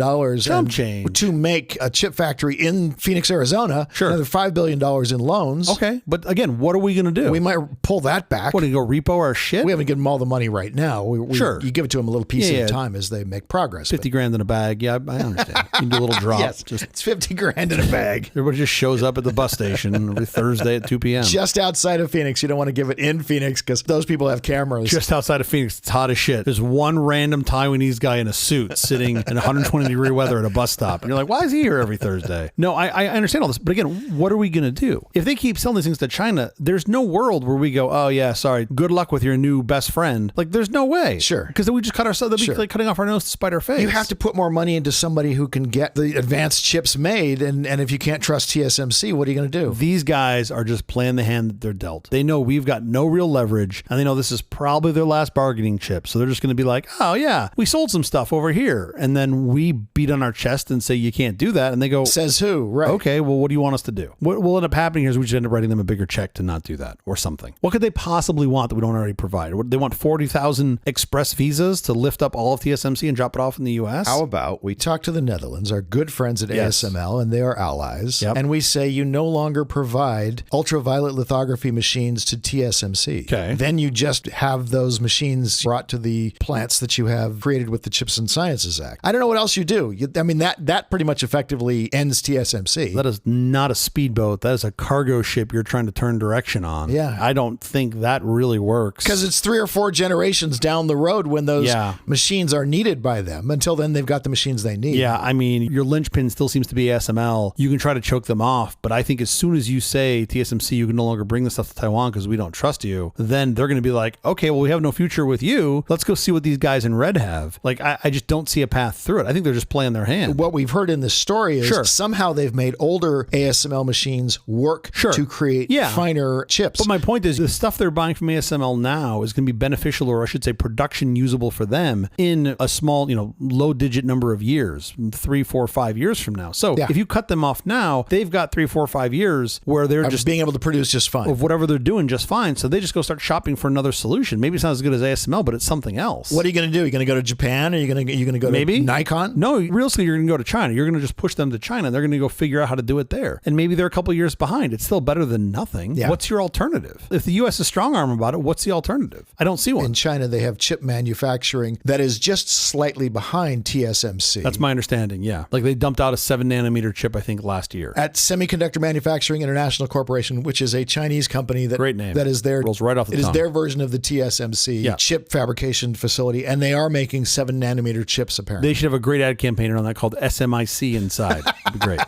Speaker 2: to make a chip factory in Phoenix, Arizona.
Speaker 1: Sure.
Speaker 2: Another $5 billion in loans.
Speaker 1: Okay. But again, what are we going to do?
Speaker 2: We might pull that back.
Speaker 1: What, do you go repo our shit?
Speaker 2: We haven't given them all the money right now.
Speaker 1: Sure.
Speaker 2: You give it to them a little piece at a time as they make progress.
Speaker 1: 50 grand in a bag. Yeah, I understand. You can do a little drop.
Speaker 2: Yes, it's 50 grand in a bag.
Speaker 1: Everybody just shows up at the bus station every Thursday at 2 p.m.
Speaker 2: Just outside of Phoenix. You don't want to give it in Phoenix because those people have cameras.
Speaker 1: Just outside of Phoenix. It's hot as shit. There's one random Taiwanese guy in a suit sitting in 120-degree weather at a bus stop. And you're like, why is he here every Thursday? No, I understand all this. But again, what are we going to do? If they keep selling these things to China, there's no world where we go, oh, yeah, sorry, good luck with your new best friend. Like, there's no way.
Speaker 2: Sure.
Speaker 1: Because then we just cut ourselves. They'll be like cutting off our nose to spite our face.
Speaker 2: You have to put more money into somebody who can get the advanced chips made. And if you can't trust TSMC, what are you going to do?
Speaker 1: These guys are just playing the hand that they're dealt. They know we've got no real leverage, and they know this is probably their last bargaining chip. So they're just going to be like, oh, yeah, we sold some stuff over here. And then we beat on our chest and say, you can't do that. And they go,
Speaker 2: says who? Right.
Speaker 1: Okay, well, what do you want us to do? What will end up happening here is we just end up writing them a bigger check to not do that or something. What could they possibly want that we don't already provide? They want 40,000 express visas to lift up all of TSMC and drop it off in the U.S.?
Speaker 2: How about we talk to the Netherlands, our good friends at ASML, and they are allies, and we say you no longer provide ultraviolet lithography machines to TSMC.
Speaker 1: Okay.
Speaker 2: Then you just have those machines brought to the plants that you have created with the Chips and Sciences Act. I don't know what else you do. That pretty much effectively ends TSMC.
Speaker 1: That is not a speedboat. That is a cargo ship you're trying to turn direction on.
Speaker 2: Yeah.
Speaker 1: I don't think that really works.
Speaker 2: Because it's 3 or 4 generations down the road when those machines are needed by them. Until then, they've got the machines they need.
Speaker 1: Yeah, I mean, your linchpin still seems to be ASML. You can try to choke them off, but I think as soon as you say, TSMC, you can no longer bring this stuff to Taiwan because we don't trust you, then they're going to be like, okay, well, we have no future with you. Let's go see what these guys in red have. Like, I just don't see a path through it. I think they're just playing their hand.
Speaker 2: What we've heard in this story is somehow they've made older ASML machines work to create finer chips.
Speaker 1: But my point is, the stuff they're buying from ASML now is going to be beneficial, or I should say production usable for them in a small, low digit number of years, 3, 4, 5 years from now. So if you cut them off now, they've got 3, 4, 5 years where they're just
Speaker 2: being able to produce just fine
Speaker 1: of whatever they're doing just fine. So they just go start shopping for another solution. Maybe it's not as good as ASML, but it's something else.
Speaker 2: What are you going to do? Are you going to go to Japan? Or are you going to go to Nikon?
Speaker 1: No, realistically, you're going to go to China. You're going to just push them to China. They're going to go figure out how to do it there. And maybe they're a couple years behind. It's still better than nothing. Yeah. What's your alternative? If the U.S. is strong arm about it, what's the alternative? I don't see one.
Speaker 2: In China, they have chip manufacturing that is just slightly behind TSMC.
Speaker 1: That's my understanding, yeah. Like they dumped out a 7-nanometer chip, I think, last year.
Speaker 2: At Semiconductor Manufacturing International Corporation, which is a Chinese company that,
Speaker 1: great name.
Speaker 2: That is their,
Speaker 1: rolls right off the tongue.
Speaker 2: It is their version of the TSMC chip fabrication facility, and they are making 7-nanometer chips, apparently.
Speaker 1: They should have a great ad campaign around that called SMIC inside. It'd be great.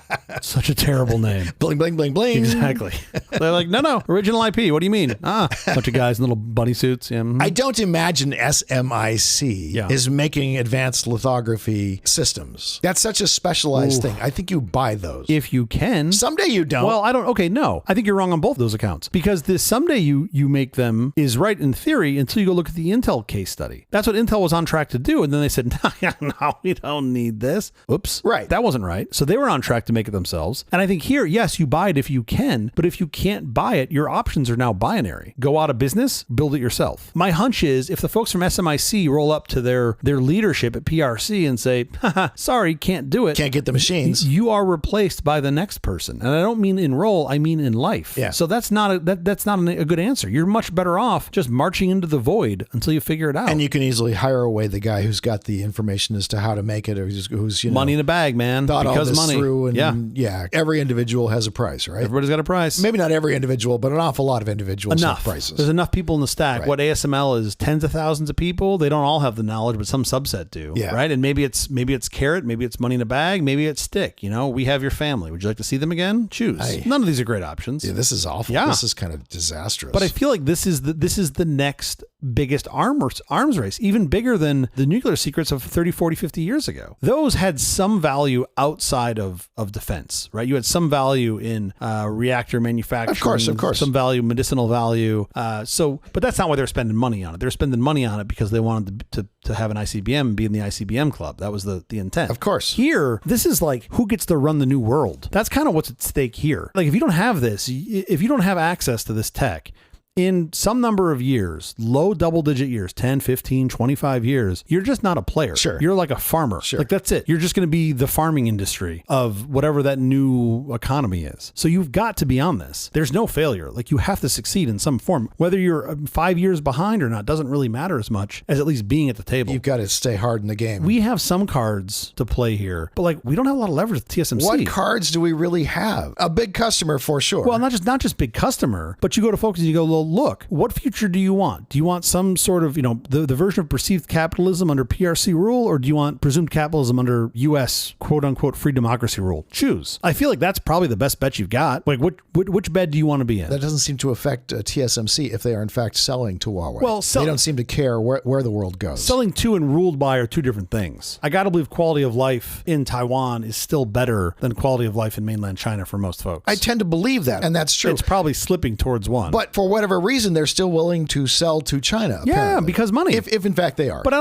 Speaker 1: Such a terrible name.
Speaker 2: Bling, bling, bling, bling.
Speaker 1: Exactly. They're like, no, original IP. What do you mean? Bunch of guys in little bunny suits. Yeah.
Speaker 2: I don't imagine SMIC is making advanced lithography systems. That's such a specialized thing. I think you buy those.
Speaker 1: If you can.
Speaker 2: Someday you don't.
Speaker 1: Well, I don't. Okay, no. I think you're wrong on both those accounts. Because the someday you make them is right in theory until you go look at the Intel case study. That's what Intel was on track to do. And then they said, no, we don't need this. Oops.
Speaker 2: Right.
Speaker 1: That wasn't right. So they were on track to make it themselves. themselves. And I think here, yes, you buy it if you can, but if you can't buy it, your options are now binary. Go out of business, build it yourself. My hunch is if the folks from SMIC roll up to their leadership at PRC and say, haha, sorry, can't do it.
Speaker 2: Can't get the machines.
Speaker 1: You are replaced by the next person. And I don't mean in role, I mean in life.
Speaker 2: Yeah.
Speaker 1: So that's not a good answer. You're much better off just marching into the void until you figure it out.
Speaker 2: And you can easily hire away the guy who's got the information as to how to make it, or who's
Speaker 1: money in a bag, man.
Speaker 2: Thought
Speaker 1: because
Speaker 2: all this
Speaker 1: money.
Speaker 2: through. And yeah, every individual has a price, right?
Speaker 1: Everybody's got a price.
Speaker 2: Maybe not every individual, but an awful lot of individuals have prices.
Speaker 1: There's enough people in the stack.
Speaker 2: Right.
Speaker 1: What ASML is tens of thousands of people. They don't all have the knowledge, but some subset do.
Speaker 2: Yeah.
Speaker 1: Right. And maybe it's carrot, maybe it's money in a bag, maybe it's stick. We have your family. Would you like to see them again? Choose. None of these are great options.
Speaker 2: Yeah, this is awful.
Speaker 1: Yeah.
Speaker 2: This is kind of disastrous.
Speaker 1: But I feel like this is the next biggest arms race, even bigger than the nuclear secrets of 30, 40, 50 years ago. Those had some value outside of defense, right? You had some value in reactor manufacturing.
Speaker 2: Of course.
Speaker 1: Some value, medicinal value. But that's not why they're spending money on it. They're spending money on it because they wanted to have an ICBM and be in the ICBM club. That was the intent.
Speaker 2: Of course.
Speaker 1: Here, this is like who gets to run the new world. That's kind of what's at stake here. Like if you don't have this, if you don't have access to this tech, in some number of years, low double-digit years, 10, 15, 25 years, you're just not a player.
Speaker 2: Sure.
Speaker 1: You're like a farmer.
Speaker 2: Sure.
Speaker 1: Like that's it. You're just going to be the farming industry of whatever that new economy is. So you've got to be on this. There's no failure. Like you have to succeed in some form. Whether you're 5 years behind or not doesn't really matter as much as at least being at the table.
Speaker 2: You've got to stay hard in the game.
Speaker 1: We have some cards to play here, but like we don't have a lot of leverage with TSMC.
Speaker 2: What cards do we really have? A big customer for sure.
Speaker 1: Well, not just big customer, but you go to folks and you go, well, look, what future do you want? Do you want some sort of, the version of perceived capitalism under PRC rule, or do you want presumed capitalism under U.S. quote unquote free democracy rule? Choose. I feel like that's probably the best bet you've got. Like, which bed do you want to be in?
Speaker 2: That doesn't seem to affect TSMC if they are in fact selling to Huawei.
Speaker 1: Well,
Speaker 2: they don't seem to care where the world goes.
Speaker 1: Selling to and ruled by are two different things. I got to believe quality of life in Taiwan is still better than quality of life in mainland China for most folks.
Speaker 2: I tend to believe that, and that's true.
Speaker 1: It's probably slipping towards one.
Speaker 2: But for whatever reason, they're still willing to sell to China.
Speaker 1: Yeah,
Speaker 2: apparently.
Speaker 1: because money.
Speaker 2: If in fact they are.
Speaker 1: But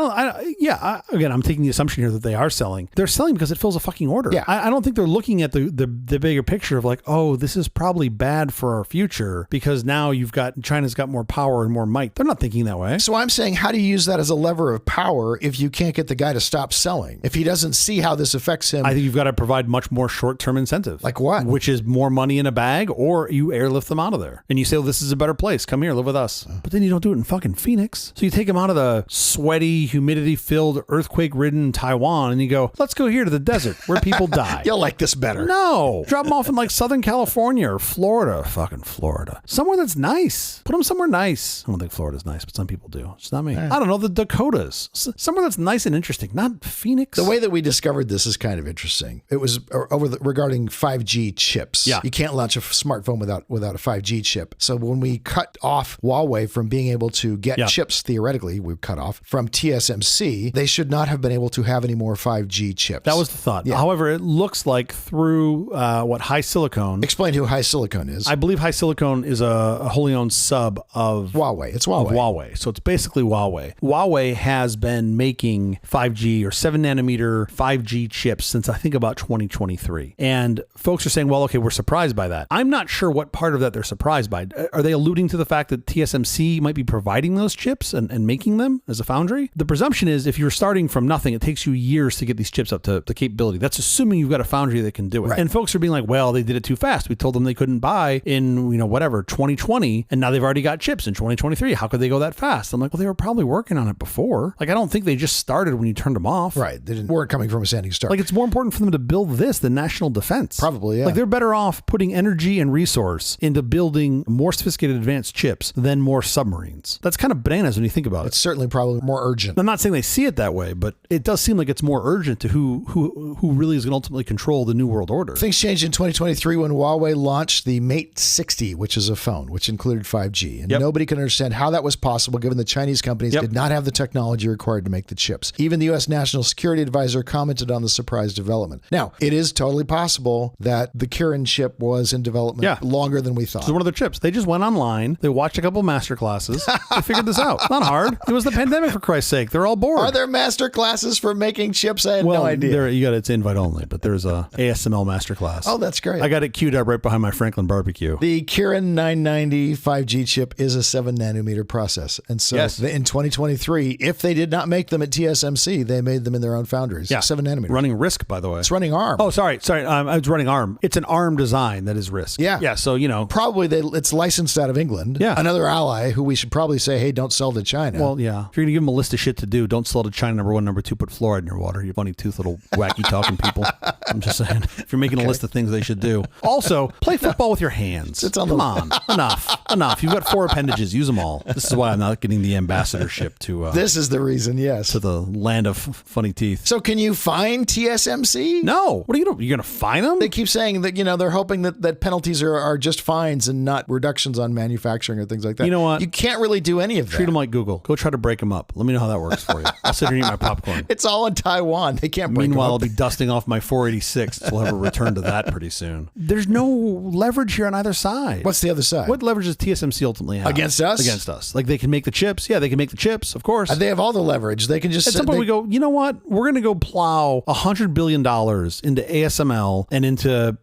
Speaker 1: again, I'm taking the assumption here that they are selling. They're selling because it fills a fucking order.
Speaker 2: Yeah.
Speaker 1: I don't think they're looking at the bigger picture of like, oh, this is probably bad for our future because now China's got more power and more might. They're not thinking that way.
Speaker 2: So I'm saying, how do you use that as a lever of power if you can't get the guy to stop selling? If he doesn't see how this affects him?
Speaker 1: I think you've got to provide much more short-term incentive.
Speaker 2: Like what?
Speaker 1: Which is more money in a bag, or you airlift them out of there. And you say, well, this is a better place. Come here, live with us. But then you don't do it in fucking Phoenix. So you take them out of the sweaty, humidity-filled, earthquake-ridden Taiwan and you go, let's go here to the desert where people die.
Speaker 2: You'll like this better.
Speaker 1: No. Drop them off in like Southern California or Florida. Fucking Florida. Somewhere that's nice. Put them somewhere nice. I don't think Florida's nice, but some people do. It's not me. I don't know. The Dakotas. Somewhere that's nice and interesting. Not Phoenix.
Speaker 2: The way that we discovered this is kind of interesting. It was regarding 5G chips.
Speaker 1: Yeah.
Speaker 2: You can't launch a smartphone without a 5G chip. So when we cut off Huawei from being able to get chips, theoretically, we cut off from TSMC, they should not have been able to have any more 5G chips.
Speaker 1: That was the thought.
Speaker 2: Yeah.
Speaker 1: However, it looks like through High Silicon.
Speaker 2: Explain who High Silicon is.
Speaker 1: I believe High Silicon is a wholly owned sub of
Speaker 2: Huawei. It's Huawei.
Speaker 1: Of Huawei. So it's basically Huawei. Huawei has been making 5G or 7 nanometer 5G chips since I think about 2023. And folks are saying, well, okay, we're surprised by that. I'm not sure what part of that they're surprised by. Are they alluding to the fact that TSMC might be providing those chips and making them as a foundry? The presumption is if you're starting from nothing, it takes you years to get these chips up to the capability. That's assuming you've got a foundry that can do it.
Speaker 2: Right.
Speaker 1: And folks are being like, well, they did it too fast. We told them they couldn't buy in, 2020, and now they've already got chips in 2023. How could they go that fast? I'm like, well, they were probably working on it before. Like, I don't think they just started when you turned them off.
Speaker 2: Right. They weren't coming from a standing start.
Speaker 1: Like, it's more important for them to build this than national defense.
Speaker 2: Probably, yeah.
Speaker 1: Like, they're better off putting energy and resource into building more sophisticated advanced chips than more submarines. That's kind of bananas when you think about it.
Speaker 2: It's certainly probably more urgent.
Speaker 1: I'm not saying they see it that way, but it does seem like it's more urgent to who really is going to ultimately control the new world order.
Speaker 2: Things changed in 2023 when Huawei launched the Mate 60, which is a phone, which included 5G. And nobody can understand how that was possible given the Chinese companies did not have the technology required to make the chips. Even the U.S. National Security Advisor commented on the surprise development. Now, it is totally possible that the Kirin chip was in development longer than we thought.
Speaker 1: So one of their chips, they just went online They watched a couple master classes. They figured this out. Not hard. It was the pandemic, for Christ's sake. They're all bored.
Speaker 2: Are there master classes for making chips? I had no idea.
Speaker 1: It's invite only, but there's a ASML master class.
Speaker 2: Oh, that's great.
Speaker 1: I got it queued up right behind my Franklin barbecue.
Speaker 2: The Kirin 990 5G chip is a 7 nanometer process. And so in 2023, if they did not make them at TSMC, they made them in their own foundries.
Speaker 1: Yeah.
Speaker 2: 7 nanometer.
Speaker 1: Running RISC, by the way.
Speaker 2: It's running ARM.
Speaker 1: Oh, sorry. It's running ARM. It's an ARM design that is RISC.
Speaker 2: Yeah.
Speaker 1: Yeah. So,
Speaker 2: probably it's licensed out of England.
Speaker 1: Yeah.
Speaker 2: Another ally who we should probably say, hey, don't sell to China.
Speaker 1: Well, yeah. If you're going to give them a list of shit to do, don't sell to China, number one. Number two, put fluoride in your water. You funny tooth little wacky talking people. I'm just saying. If you're making a list of things they should do. Also, play football with your hands. Come on. Enough. You've got 4 appendages. Use them all. This is why I'm not getting the ambassadorship to...
Speaker 2: this is the reason, yes.
Speaker 1: To the land of funny teeth.
Speaker 2: So can you fine TSMC?
Speaker 1: No. What are you doing? You're going to fine them?
Speaker 2: They keep saying that, they're hoping that penalties are just fines and not reductions on manufacturing or things like that.
Speaker 1: You know what?
Speaker 2: You can't really do any of that.
Speaker 1: Treat them like Google. Go try to break them up. Let me know how that works for you. I'll sit here and eat my popcorn.
Speaker 2: It's all in Taiwan. They can't break them up.
Speaker 1: Meanwhile, I'll be dusting off my 486. We'll have a return to that pretty soon. There's no leverage here on either side.
Speaker 2: What's the other side?
Speaker 1: What leverage does TSMC ultimately have?
Speaker 2: Against us?
Speaker 1: Against us. Like they can make the chips. Yeah, they can make the chips, of course.
Speaker 2: They have all the leverage. They can just...
Speaker 1: At some point we go, you know what? We're going to go plow $100 billion into ASML and into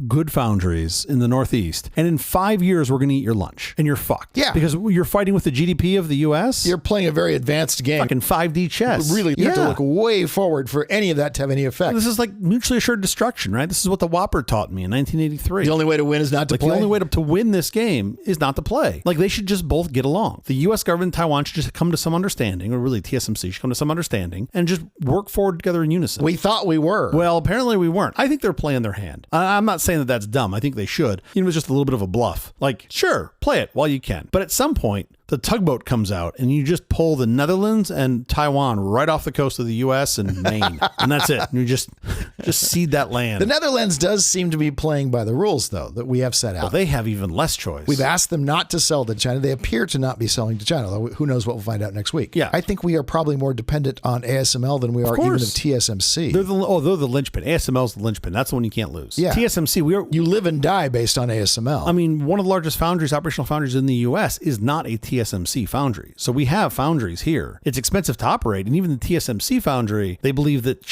Speaker 1: good foundries in the Northeast. And in 5 years, we're going to eat your lunch. And you're fucked.
Speaker 2: Yeah.
Speaker 1: Because you're fighting with the GDP of the U.S.
Speaker 2: You're playing a very advanced game.
Speaker 1: Fucking 5D chess.
Speaker 2: Really, you have to look way forward for any of that to have any effect.
Speaker 1: This is like mutually assured destruction, right? This is what the Whopper taught me in 1983.
Speaker 2: The only way to win is not to play.
Speaker 1: The only way to win this game is not to play. Like they should just both get along. The U.S. government and Taiwan should just come to some understanding, or really TSMC should come to some understanding and just work forward together in unison.
Speaker 2: We thought we were.
Speaker 1: Well, apparently we weren't. I think they're playing their hand. I'm not saying that that's dumb. I think they should. It was just a little bit of a bluff. Like, sure, play it while you can. But at some point, the tugboat comes out and you just pull the Netherlands and Taiwan right off the coast of the U.S. and Maine. And that's it. And you just cede that land.
Speaker 2: The Netherlands does seem to be playing by the rules, though, that we have set out.
Speaker 1: Well, they have even less choice.
Speaker 2: We've asked them not to sell to China. They appear to not be selling to China, although who knows what we'll find out next week.
Speaker 1: Yeah.
Speaker 2: I think we are probably more dependent on ASML than we are even of TSMC.
Speaker 1: They're the linchpin. ASML's the linchpin. That's the one you can't lose.
Speaker 2: Yeah.
Speaker 1: TSMC,
Speaker 2: you live and die based on ASML.
Speaker 1: I mean, one of the largest foundries, operational foundries in the U.S. is not a TSMC foundry. So we have foundries here. It's expensive to operate. And even the TSMC foundry, they believe that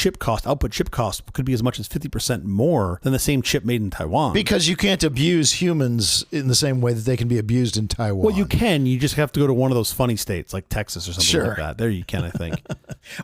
Speaker 1: output chip cost could be as much as 50% more than the same chip made in Taiwan.
Speaker 2: Because you can't abuse humans in the same way that they can be abused in Taiwan.
Speaker 1: Well, you can. You just have to go to one of those funny states like Texas or something like that. There you can, I think.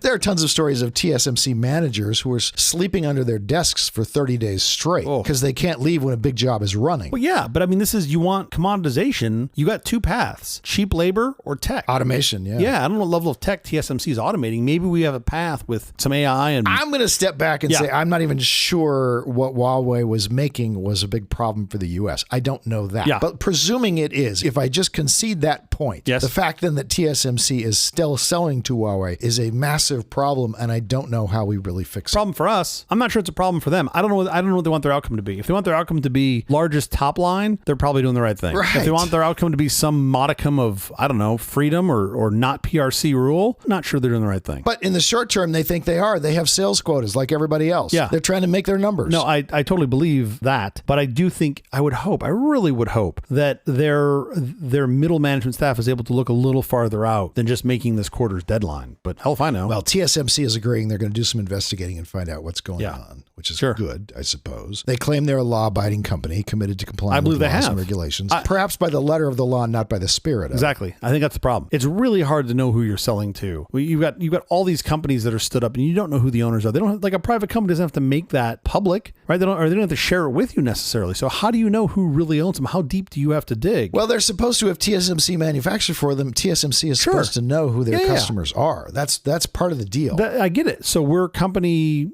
Speaker 2: There are tons of stories of TSMC managers who are sleeping under their desks for 30 days straight because they can't leave when a big job is running.
Speaker 1: Well, yeah, but I mean, you want commoditization. You got 2 paths, cheap labor or tech.
Speaker 2: Automation, yeah.
Speaker 1: Yeah, I don't know what level of tech TSMC is automating. Maybe we have a path with some AI. And
Speaker 2: I'm going to step back and say I'm not even sure what Huawei was making was a big problem for the U.S. I don't know that.
Speaker 1: Yeah.
Speaker 2: But presuming it is, if I just concede that point, the fact then that TSMC is still selling to Huawei is a massive problem, and I don't know how we really fix it.
Speaker 1: Problem for us. I'm not sure it's a problem for them. I don't know what they want their outcome to be. If they want their outcome to be largest top line, they're probably doing the right thing.
Speaker 2: Right.
Speaker 1: If they want their outcome to be some modicum of, I don't know, freedom or not PRC rule, not sure they're doing the right thing.
Speaker 2: But in the short term, they think they are. They have sales quotas like everybody else.
Speaker 1: Yeah.
Speaker 2: They're trying to make their numbers.
Speaker 1: No, I totally believe that. But I do think, I really would hope that their middle management staff is able to look a little farther out than just making this quarter's deadline. But hell if I know.
Speaker 2: Well, TSMC is agreeing they're going to do some investigating and find out what's going on, which is good, I suppose. They claim they're a law-abiding company committed to complying with laws and regulations, perhaps by the letter of the law, not by the spirit of
Speaker 1: Exactly. I think that's the problem. It's really hard to know who you're selling to. You've got all these companies that are stood up and you don't know who the owners are. They don't have, like a private company doesn't have to make that public, right? They don't have to share it with you necessarily. So how do you know who really owns them? How deep do you have to dig?
Speaker 2: Well, they're supposed to have TSMC manufacture for them. TSMC is supposed to know who their customers are. That's part of the deal.
Speaker 1: I get it. So we're company,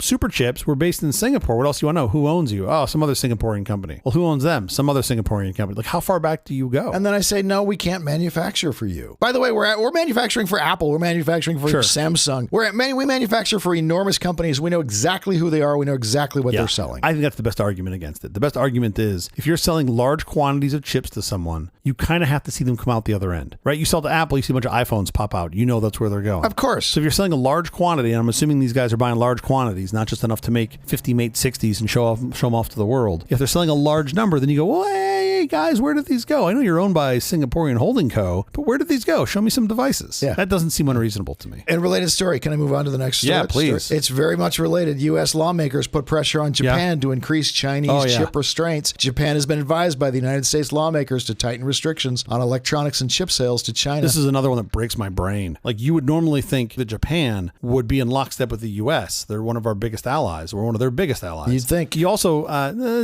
Speaker 1: Super Chips. We're based in Singapore. What else do you want to know? Who owns you? Oh, some other Singaporean company. Well, who owns them? Some other Singaporean company. Like how far back do you go?
Speaker 2: And then I say, no, we can't manufacture for you. By the way, we're manufacturing for Apple. We're manufacturing for Samsung. We manufacture for enormous companies. We know exactly who they are. We know exactly what they're selling.
Speaker 1: I think that's the best argument against it. The best argument is if you're selling large quantities of chips to someone, you kind of have to see them come out the other end, right? You sell to Apple, you see a bunch of iPhones pop out. You know that's where they're going.
Speaker 2: Of course.
Speaker 1: So if you're selling a large quantity, and I'm assuming these guys are buying large quantities, not just enough to make 50 Mate 60s and show them off to the world. If they're selling a large number, then you go, well, hey guys, where did these go? I know you're owned by Singaporean Holding Co., but where did these go? Show me some devices.
Speaker 2: Yeah.
Speaker 1: That doesn't seem unreasonable to me.
Speaker 2: And related story. Can I move on to the next story?
Speaker 1: Yeah, please.
Speaker 2: It's very much related. U.S. lawmakers put pressure on Japan to increase Chinese chip restraints. Japan has been advised by the United States lawmakers to tighten restrictions on electronics and chip sales to China.
Speaker 1: This is another one that breaks my brain. Like, you would normally think that Japan would be in lockstep with the U.S. They're one of our biggest allies. We're one of their biggest allies.
Speaker 2: You'd think.
Speaker 1: You also,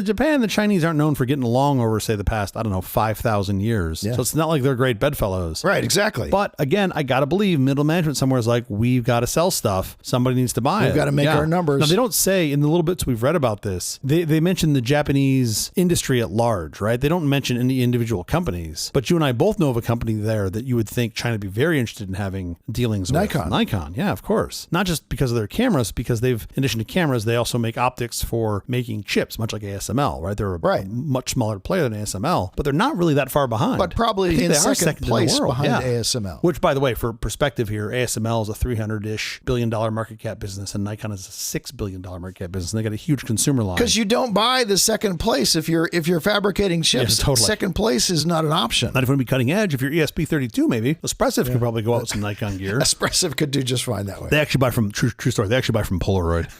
Speaker 1: Japan and the Chinese aren't known for getting along over, say, the past, 5,000 years.
Speaker 2: Yeah.
Speaker 1: So it's not like they're great bedfellows.
Speaker 2: Right, exactly.
Speaker 1: But again, I got to believe middle management somewhere is like, we've got to sell stuff. Somebody needs to buy it.
Speaker 2: We've got to make our numbers.
Speaker 1: Now, they don't say, in the little bits we've read about this, they mention the Japanese industry at large, right? They don't mention any individual companies. But you and I both know of a company there that you would think China would be very interested in having dealings with. Nikon, yeah, of course. Not just because of their cameras, because in addition to cameras, they also make optics for making chips, much like ASML, right? They're a much smaller player than ASML, but they're not really that far behind.
Speaker 2: But probably in second place behind ASML.
Speaker 1: Which, by the way, for perspective here, ASML is a $300-ish billion market cap business, and Nikon is a $6 billion market cap business, and they got a huge consumer line.
Speaker 2: Because you don't buy the second place if you're fabricating chips.
Speaker 1: Yeah, totally.
Speaker 2: Second place is not an option.
Speaker 1: Not if you want to be cutting edge. If you're ESP32, maybe Espressive could probably go out with some Nikon gear.
Speaker 2: Espressive could do just fine that way.
Speaker 1: They actually buy from true story. They actually buy from Polaroid.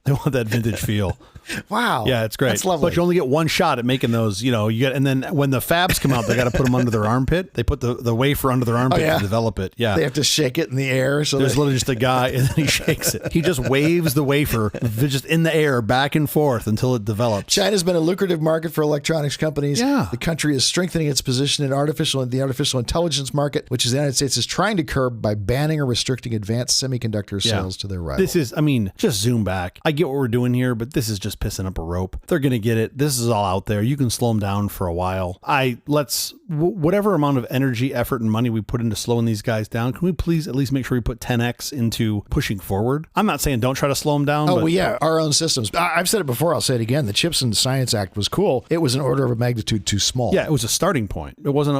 Speaker 1: They want that vintage feel.
Speaker 2: Wow.
Speaker 1: Yeah, it's great.
Speaker 2: That's lovely.
Speaker 1: But you only get one shot at making those, and then when the fabs come out, they got to put them under their armpit. They put the wafer under their armpit to develop it. Yeah.
Speaker 2: They have to shake it in the air. So
Speaker 1: there's literally just a guy, and then he shakes it. He just waves the wafer just in the air back and forth until it develops.
Speaker 2: China's been a lucrative market for electronics companies.
Speaker 1: Yeah.
Speaker 2: The country is strengthening its position in the artificial intelligence market, which the United States is trying to curb by banning or restricting advanced semiconductor sales to their rivals.
Speaker 1: This is, just zoom back. I get what we're doing here, but this is just pissing up a rope. They're going to get it. This is all out there. You can slow them down for a while. Whatever amount of energy, effort, and money we put into slowing these guys down, can we please at least make sure we put 10x into pushing forward? I'm not saying don't try to slow them down.
Speaker 2: Our own systems. I've said it before. I'll say it again. The CHIPS and Science Act was cool. It was an order of magnitude too small.
Speaker 1: Yeah, it was a starting point. It wasn't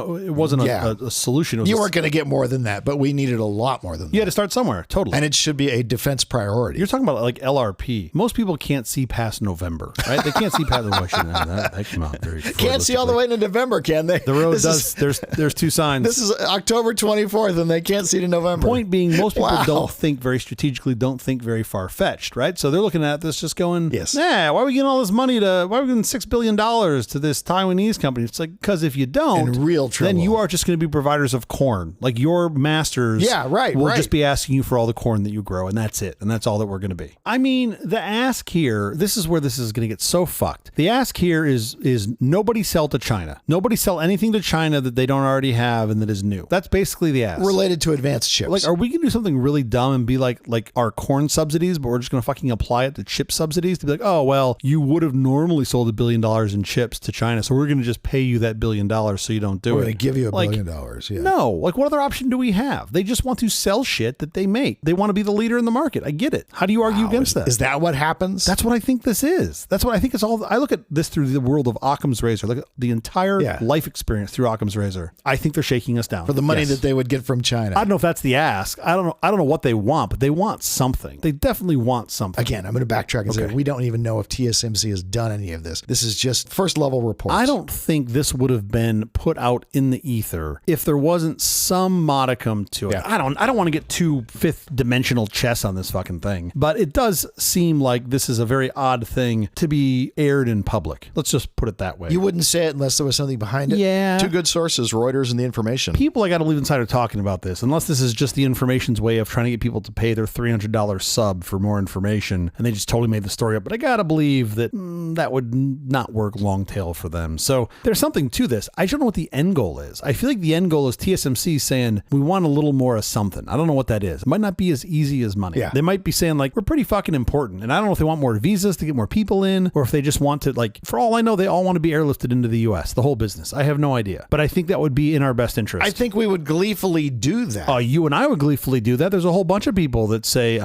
Speaker 1: a solution.
Speaker 2: You weren't going to get more than that, but we needed a lot more than that.
Speaker 1: You had to start somewhere. Totally.
Speaker 2: And it should be a defense priority.
Speaker 1: You're talking about like LRP. Most people can't see past November, right? They can't see past the question. That came out very.
Speaker 2: Can't see all the way into November, can they?
Speaker 1: The road does. There's two signs.
Speaker 2: This is October 24th, and they can't see to November.
Speaker 1: Point being, most people don't think very strategically, don't think very far fetched, right? So they're looking at this, just going, why are we getting all this money why are we getting $6 billion to this Taiwanese company? It's like, because if you don't,
Speaker 2: in real trouble,
Speaker 1: then you are just going to be providers of corn. Like your masters, will just be asking you for all the corn that you grow, and that's it, and that's all that we're going to be. I mean, the ask here, this is where this is going to get so fucked. The ask here is nobody sell to China. Nobody sell anything to China that they don't already have and that is new. That's basically the ask.
Speaker 2: Related to advanced chips.
Speaker 1: Like, are we going to do something really dumb and be like our corn subsidies, but we're just going to fucking apply it to chip subsidies to be like, oh, well, you would have normally sold $1 billion in chips to China, so we're going to just pay you that $1 billion so you don't do it.
Speaker 2: We're going to give you $1 billion. Yeah.
Speaker 1: No. Like, what other option do we have? They just want to sell shit that they make. They want to be the leader in the market. I get it. How do you argue against that?
Speaker 2: Is that what happens?
Speaker 1: That's what I think this is. That's what I think it's all. I look at this through the world of Occam's razor. Look at the entire life experience through Occam's razor. I think they're shaking us down
Speaker 2: for the money that they would get from China.
Speaker 1: I don't know if that's the ask. I don't know what they want, but they want something. They definitely want something.
Speaker 2: Again, I'm going to backtrack and say we don't even know if TSMC has done any of this. This is just first level reports.
Speaker 1: I don't think this would have been put out in the ether if there wasn't some modicum to it. I don't want to get too fifth dimensional chess on this fucking thing, but it does seem like this is a very odd thing to be aired in public. Let's just put it that way.
Speaker 2: You wouldn't say it unless there was something behind it.
Speaker 1: Yeah.
Speaker 2: Two good sources, Reuters and The Information.
Speaker 1: People I got to leave inside are talking about this, unless this is just The Information's way of trying to get people to pay their $300 sub for more information, and they just totally made the story up. But I got to believe that that would not work long tail for them. So there's something to this. I don't know what the end goal is. I feel like the end goal is TSMC saying, we want a little more of something. I don't know what that is. It might not be as easy as money.
Speaker 2: Yeah.
Speaker 1: They might be saying like, we're pretty fucking important. And I don't know if they want more visas to get more more people in, or if they just want to, like, for all I know, they all want to be airlifted into the U.S., the whole business. I have no idea. But I think that would be in our best interest.
Speaker 2: I think we would gleefully do that.
Speaker 1: You and I would gleefully do that. There's a whole bunch of people that say,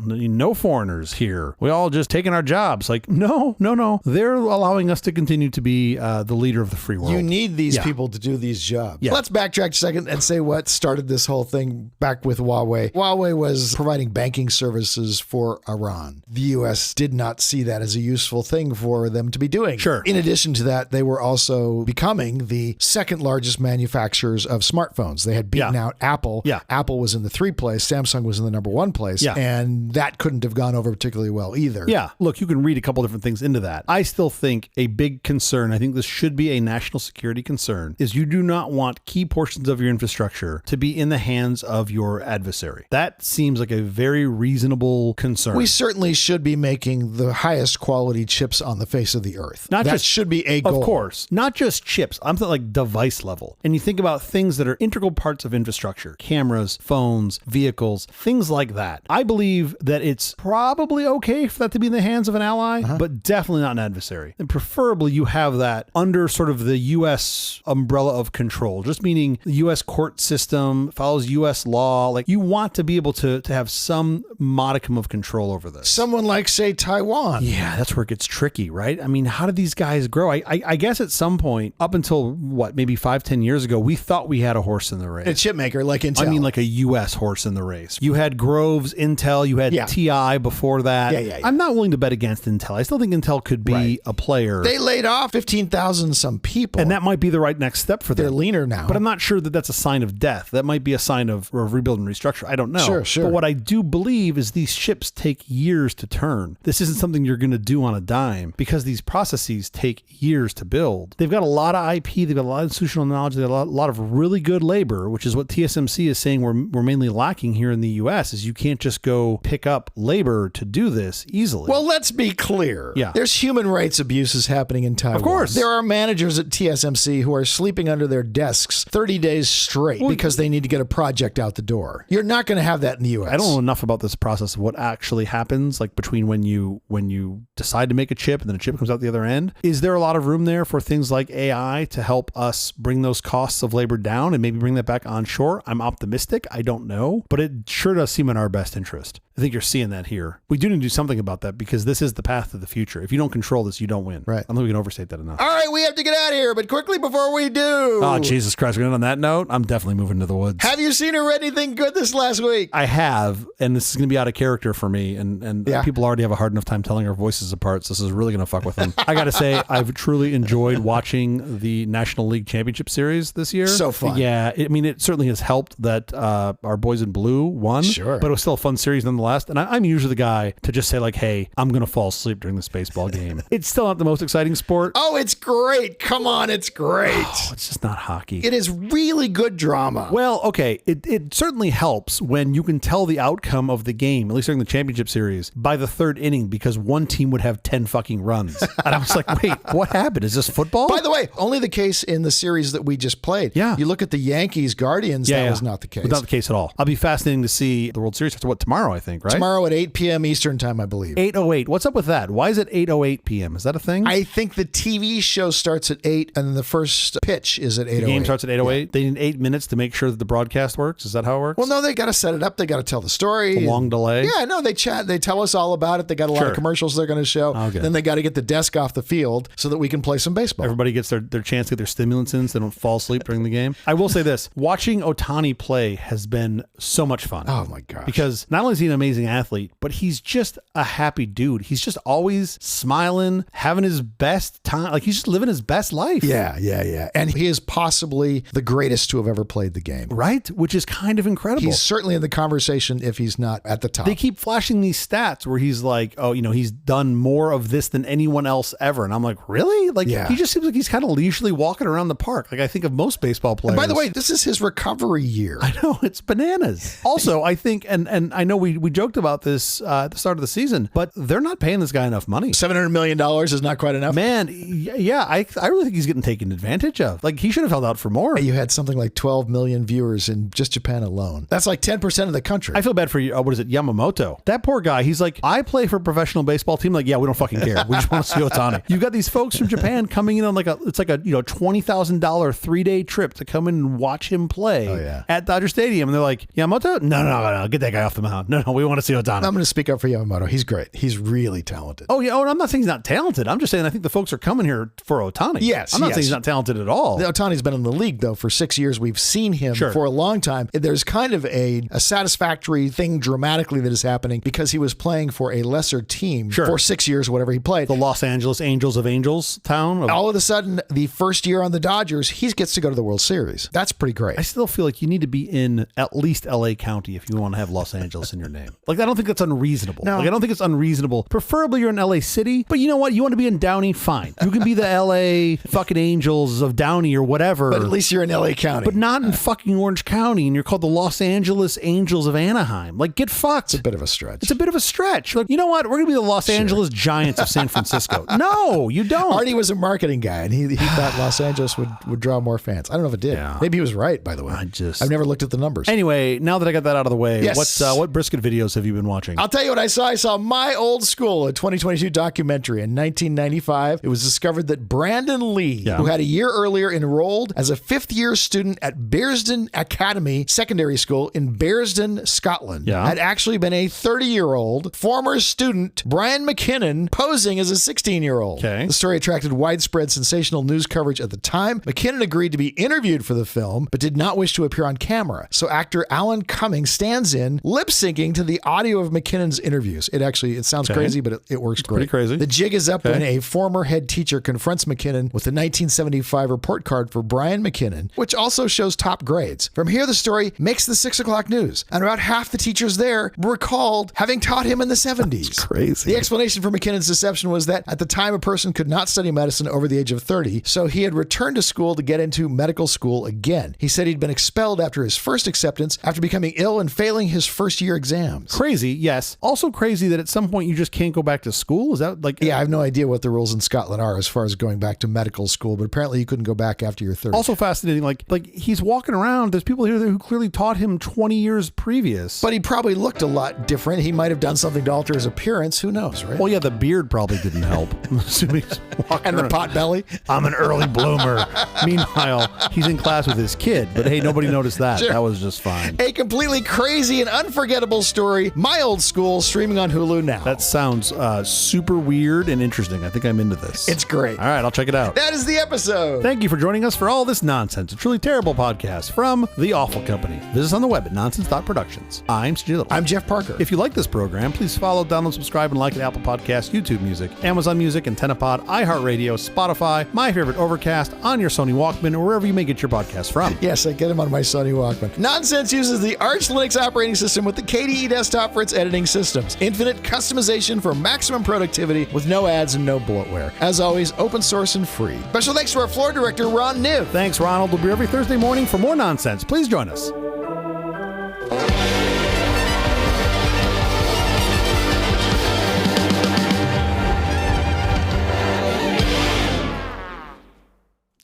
Speaker 1: no foreigners here. We all just taking our jobs. Like, no. They're allowing us to continue to be the leader of the free world.
Speaker 2: You need these people to do these jobs.
Speaker 1: Yeah.
Speaker 2: Let's backtrack a second and say what started this whole thing back with Huawei. Huawei was providing banking services for Iran. The U.S. did not see that as a useful thing for them to be doing.
Speaker 1: Sure.
Speaker 2: In addition to that, they were also becoming the second largest manufacturers of smartphones. They had beaten out Apple.
Speaker 1: Yeah.
Speaker 2: Apple was in the 3rd place. Samsung was in the number 1 place.
Speaker 1: Yeah.
Speaker 2: And that couldn't have gone over particularly well either.
Speaker 1: Yeah. Look, you can read a couple different things into that. I still think a big concern, I think this should be a national security concern, is you do not want key portions of your infrastructure to be in the hands of your adversary. That seems like a very reasonable concern.
Speaker 2: We certainly should be making the highest quality chips on the face of the earth. That should be a goal.
Speaker 1: Of course. Not just chips. I'm thinking like device level. And you think about things that are integral parts of infrastructure, cameras, phones, vehicles, things like that. I believe that it's probably okay for that to be in the hands of an ally, but definitely not an adversary. And preferably you have that under sort of the U.S. umbrella of control, just meaning the U.S. court system follows U.S. law. Like, you want to be able to have some modicum of control over this.
Speaker 2: Someone like, say, Taiwan.
Speaker 1: Yeah, that's where it gets tricky, right? I mean, how did these guys grow? I guess at some point, up until maybe 5-10 years ago, we thought we had a horse in the race.
Speaker 2: A chip maker like Intel.
Speaker 1: I mean, like a U.S. horse in the race. You had Groves, Intel, you had TI before that.
Speaker 2: Yeah.
Speaker 1: I'm not willing to bet against Intel. I still think Intel could be a player.
Speaker 2: They laid off 15,000 some people.
Speaker 1: And that might be the right next step for them.
Speaker 2: They're leaner now.
Speaker 1: But I'm not sure that that's a sign of death. That might be a sign of rebuild and restructure. I don't know.
Speaker 2: Sure.
Speaker 1: But what I do believe is these ships take years to turn. This isn't something you're going to do on a dime, because these processes take years to build. They've got a lot of IP. They've got a lot of institutional knowledge. They've got a lot of really good labor, which is what TSMC is saying we're mainly lacking here in the U.S. is you can't just go pick up labor to do this easily.
Speaker 2: Well, let's be clear.
Speaker 1: Yeah.
Speaker 2: There's human rights abuses happening in Taiwan.
Speaker 1: Of course.
Speaker 2: There are managers at TSMC who are sleeping under their desks 30 days straight because they need to get a project out the door. You're not going to have that in the U.S.
Speaker 1: I don't know enough about this process of what actually happens, like between when you decide to make a chip and then a chip comes out the other end. Is there a lot of room there for things like AI to help us bring those costs of labor down and maybe bring that back onshore? I'm optimistic. I don't know, but it sure does seem in our best interest. I think you're seeing that here. We do need to do something about that, because this is the path to the future. If you don't control this, you don't win.
Speaker 2: Right.
Speaker 1: I don't think we can overstate that enough.
Speaker 2: All right, we have to get out of here, but quickly before we do.
Speaker 1: Oh, Jesus Christ. We're going to end on that note. I'm definitely moving to the woods.
Speaker 2: Have you seen or read anything good this last week?
Speaker 1: I have, and this is going to be out of character for me, and people already have a hard enough time telling our voices apart, so this is really going to fuck with them. I got to say, I've truly enjoyed watching the National League Championship Series this year.
Speaker 2: So fun.
Speaker 1: Yeah, it certainly has helped that our boys in blue won,
Speaker 2: Sure.
Speaker 1: but it was still a fun series nonetheless, and I'm usually the guy to just say like, hey, I'm going to fall asleep during this baseball game. It's still not the most exciting sport.
Speaker 2: Oh, it's great. Come on, it's great.
Speaker 1: Oh, it's just not hockey.
Speaker 2: It is really good drama.
Speaker 1: Well, okay, it certainly helps when you can tell the outcome of the game, at least during the championship series, by the 3rd inning, because one team would have 10 fucking runs. And I was like, wait, what happened? Is this football?
Speaker 2: By the way, only the case in the series that we just played.
Speaker 1: Yeah.
Speaker 2: You look at the Yankees Guardians, that was not the case.
Speaker 1: Not the case at all. I'll be fascinating to see the World Series. After tomorrow, I think, right?
Speaker 2: Tomorrow at 8 p.m. Eastern time, I believe.
Speaker 1: 8:08. What's up with that? Why is it 8:08 p.m.? Is that a thing?
Speaker 2: I think the TV show starts at 8 and then the first pitch is at 8:08.
Speaker 1: The game starts at 8:08. Yeah. They need 8 minutes to make sure that the broadcast works. Is that how it works?
Speaker 2: Well, no, they got to set it up. They got to tell the story.
Speaker 1: It's a long delay.
Speaker 2: Yeah, no, they chat. They tell us all about it. They got a lot of commercials they're going to show.
Speaker 1: Okay.
Speaker 2: Then they got to get the desk off the field so that we can play some baseball.
Speaker 1: Everybody gets their chance to get their stimulants in so they don't fall asleep during the game. I will say this. Watching Ohtani play has been so much fun.
Speaker 2: Oh, my gosh.
Speaker 1: Because not only is he an amazing athlete, but he's just a happy dude. He's just always smiling, having his best time. Like, he's just living his best life.
Speaker 2: Yeah. And he is possibly the greatest to have ever played the game.
Speaker 1: Right? Which is kind of incredible.
Speaker 2: He's certainly in the conversation if he's not at the top.
Speaker 1: They keep flashing these stats where he's like, oh, he's done more of this than anyone else ever. And I'm like, really? Like, he just seems like he's kind of leisurely walking around the park. Like I think of most baseball players.
Speaker 2: And by the way, this is his recovery year.
Speaker 1: I know, it's bananas. Also, I think, and I know we joked about this at the start of the season, but they're not paying this guy enough money.
Speaker 2: $700 million is not quite enough.
Speaker 1: Man, yeah, I really think he's getting taken advantage of. Like, he should have held out for more.
Speaker 2: You had something like 12 million viewers in just Japan alone. That's like 10% of the country.
Speaker 1: I feel bad for, what is it, Yamamoto. That poor guy, he's like, I play for professional baseball baseball team? Like, yeah, we don't fucking care. We just want to see Ohtani. You've got these folks from Japan coming in on it's like a $20,000 3-day trip to come in and watch him play at Dodger Stadium. And they're like, Yamamoto? No, get that guy off the mound. No, we want to see Ohtani.
Speaker 2: I'm going to speak up for Yamamoto. He's great. He's really talented.
Speaker 1: Oh, yeah. Oh, I'm not saying he's not talented. I'm just saying I think the folks are coming here for Ohtani.
Speaker 2: Yes.
Speaker 1: I'm not saying he's not talented at all.
Speaker 2: Ohtani's been in the league, though, for 6 years. We've seen him for a long time. There's kind of a satisfactory thing dramatically that is happening because he was playing for a lesser team for 6 years, whatever he played.
Speaker 1: The Los Angeles Angels of Angels town.
Speaker 2: All of a sudden, the first year on the Dodgers, he gets to go to the World Series. That's pretty great.
Speaker 1: I still feel like you need to be in at least LA County if you want to have Los Angeles in your name. Like, I don't think that's unreasonable.
Speaker 2: No.
Speaker 1: Like, I don't think it's unreasonable. Preferably you're in LA City, but you know what? You want to be in Downey? Fine. You can be the LA fucking Angels of Downey or whatever.
Speaker 2: But at least you're in LA County.
Speaker 1: But not in fucking Orange County, and you're called the Los Angeles Angels of Anaheim. Like, get fucked.
Speaker 2: It's a bit of a stretch.
Speaker 1: It's a bit of a stretch. Like, you know what? We're going to be the Los Angeles Giants of San Francisco. No, you don't.
Speaker 2: Artie was a marketing guy, and he thought Los Angeles would draw more fans. I don't know if it did. Yeah. Maybe he was right, by the way. I've never looked at the numbers.
Speaker 1: Anyway, now that I got that out of the way, what brisket videos have you been watching?
Speaker 2: I'll tell you what I saw. I saw My Old School, a 2022 documentary. In 1995, it was discovered that Brandon Lee, who had a year earlier enrolled as a fifth-year student at Bearsden Academy Secondary School in Bearsden, Scotland, had actually been a 30-year-old former student, Brian McKinnon, posing as a 16-year-old.
Speaker 1: Okay.
Speaker 2: The story attracted widespread sensational news coverage at the time. McKinnon agreed to be interviewed for the film, but did not wish to appear on camera. So actor Alan Cummings stands in, lip-syncing to the audio of McKinnon's interviews. It sounds crazy, but it works great.
Speaker 1: Pretty crazy.
Speaker 2: The jig is up when a former head teacher confronts McKinnon with the 1975 report card for Brian McKinnon, which also shows top grades. From here, the story makes the 6 o'clock news, and about half the teachers there recalled having taught him in the 70s.
Speaker 1: That's crazy.
Speaker 2: The explanation for McKinnon's deception was that at the time, a person could not study medicine over the age of 30, so he had returned to school to get into medical school again. He said he'd been expelled after his first acceptance after becoming ill and failing his first-year exams.
Speaker 1: Crazy, yes. Also crazy that at some point you just can't go back to school? Is that like...
Speaker 2: Yeah, I have no idea what the rules in Scotland are as far as going back to medical school, but apparently you couldn't go back after your 30.
Speaker 1: Also fascinating, like he's walking around, there's people here who clearly taught him 20 years previous.
Speaker 2: But he probably looked a lot different. He might have done something to alter his appearance. Who knows, right?
Speaker 1: Well, yeah, the beard probably didn't help. I'm assuming he's walking
Speaker 2: and the
Speaker 1: around.
Speaker 2: pot belly.
Speaker 1: I'm an early bloomer. Meanwhile, he's in class with his kid, but hey, nobody noticed that.
Speaker 2: Sure.
Speaker 1: That was just fine.
Speaker 2: A completely crazy and unforgettable story, My Old School, streaming on Hulu now.
Speaker 1: That sounds super weird and interesting. I think I'm into this.
Speaker 2: It's great.
Speaker 1: All right, I'll check it out.
Speaker 2: That is the episode.
Speaker 1: Thank you for joining us for all this nonsense. A truly terrible podcast from The Awful Company. Visit us on the web at nonsense.productions. I'm CJ Little.
Speaker 2: I'm Jeff Parker.
Speaker 1: If you like this program, please follow, download, subscribe, and like at Apple Podcasts, YouTube Music, Amazon Music, AntennaPod, iHeartRadio, Spotify, My Favorite Overcast, on your Sony Walkman, or wherever you may get your podcast from.
Speaker 2: Yes, I get them on my Sony Walkman. Nonsense uses the Arch Linux operating system with the KDE desktop for its editing systems. Infinite customization for maximum productivity with no ads and no bloatware. As always, open source and free. Special thanks to our floor director, Ron Niv.
Speaker 1: Thanks, Ronald. We'll be every Thursday morning for more nonsense. Please join us.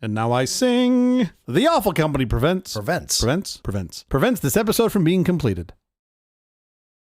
Speaker 1: And now I sing. The Awful Company prevents this episode from being completed.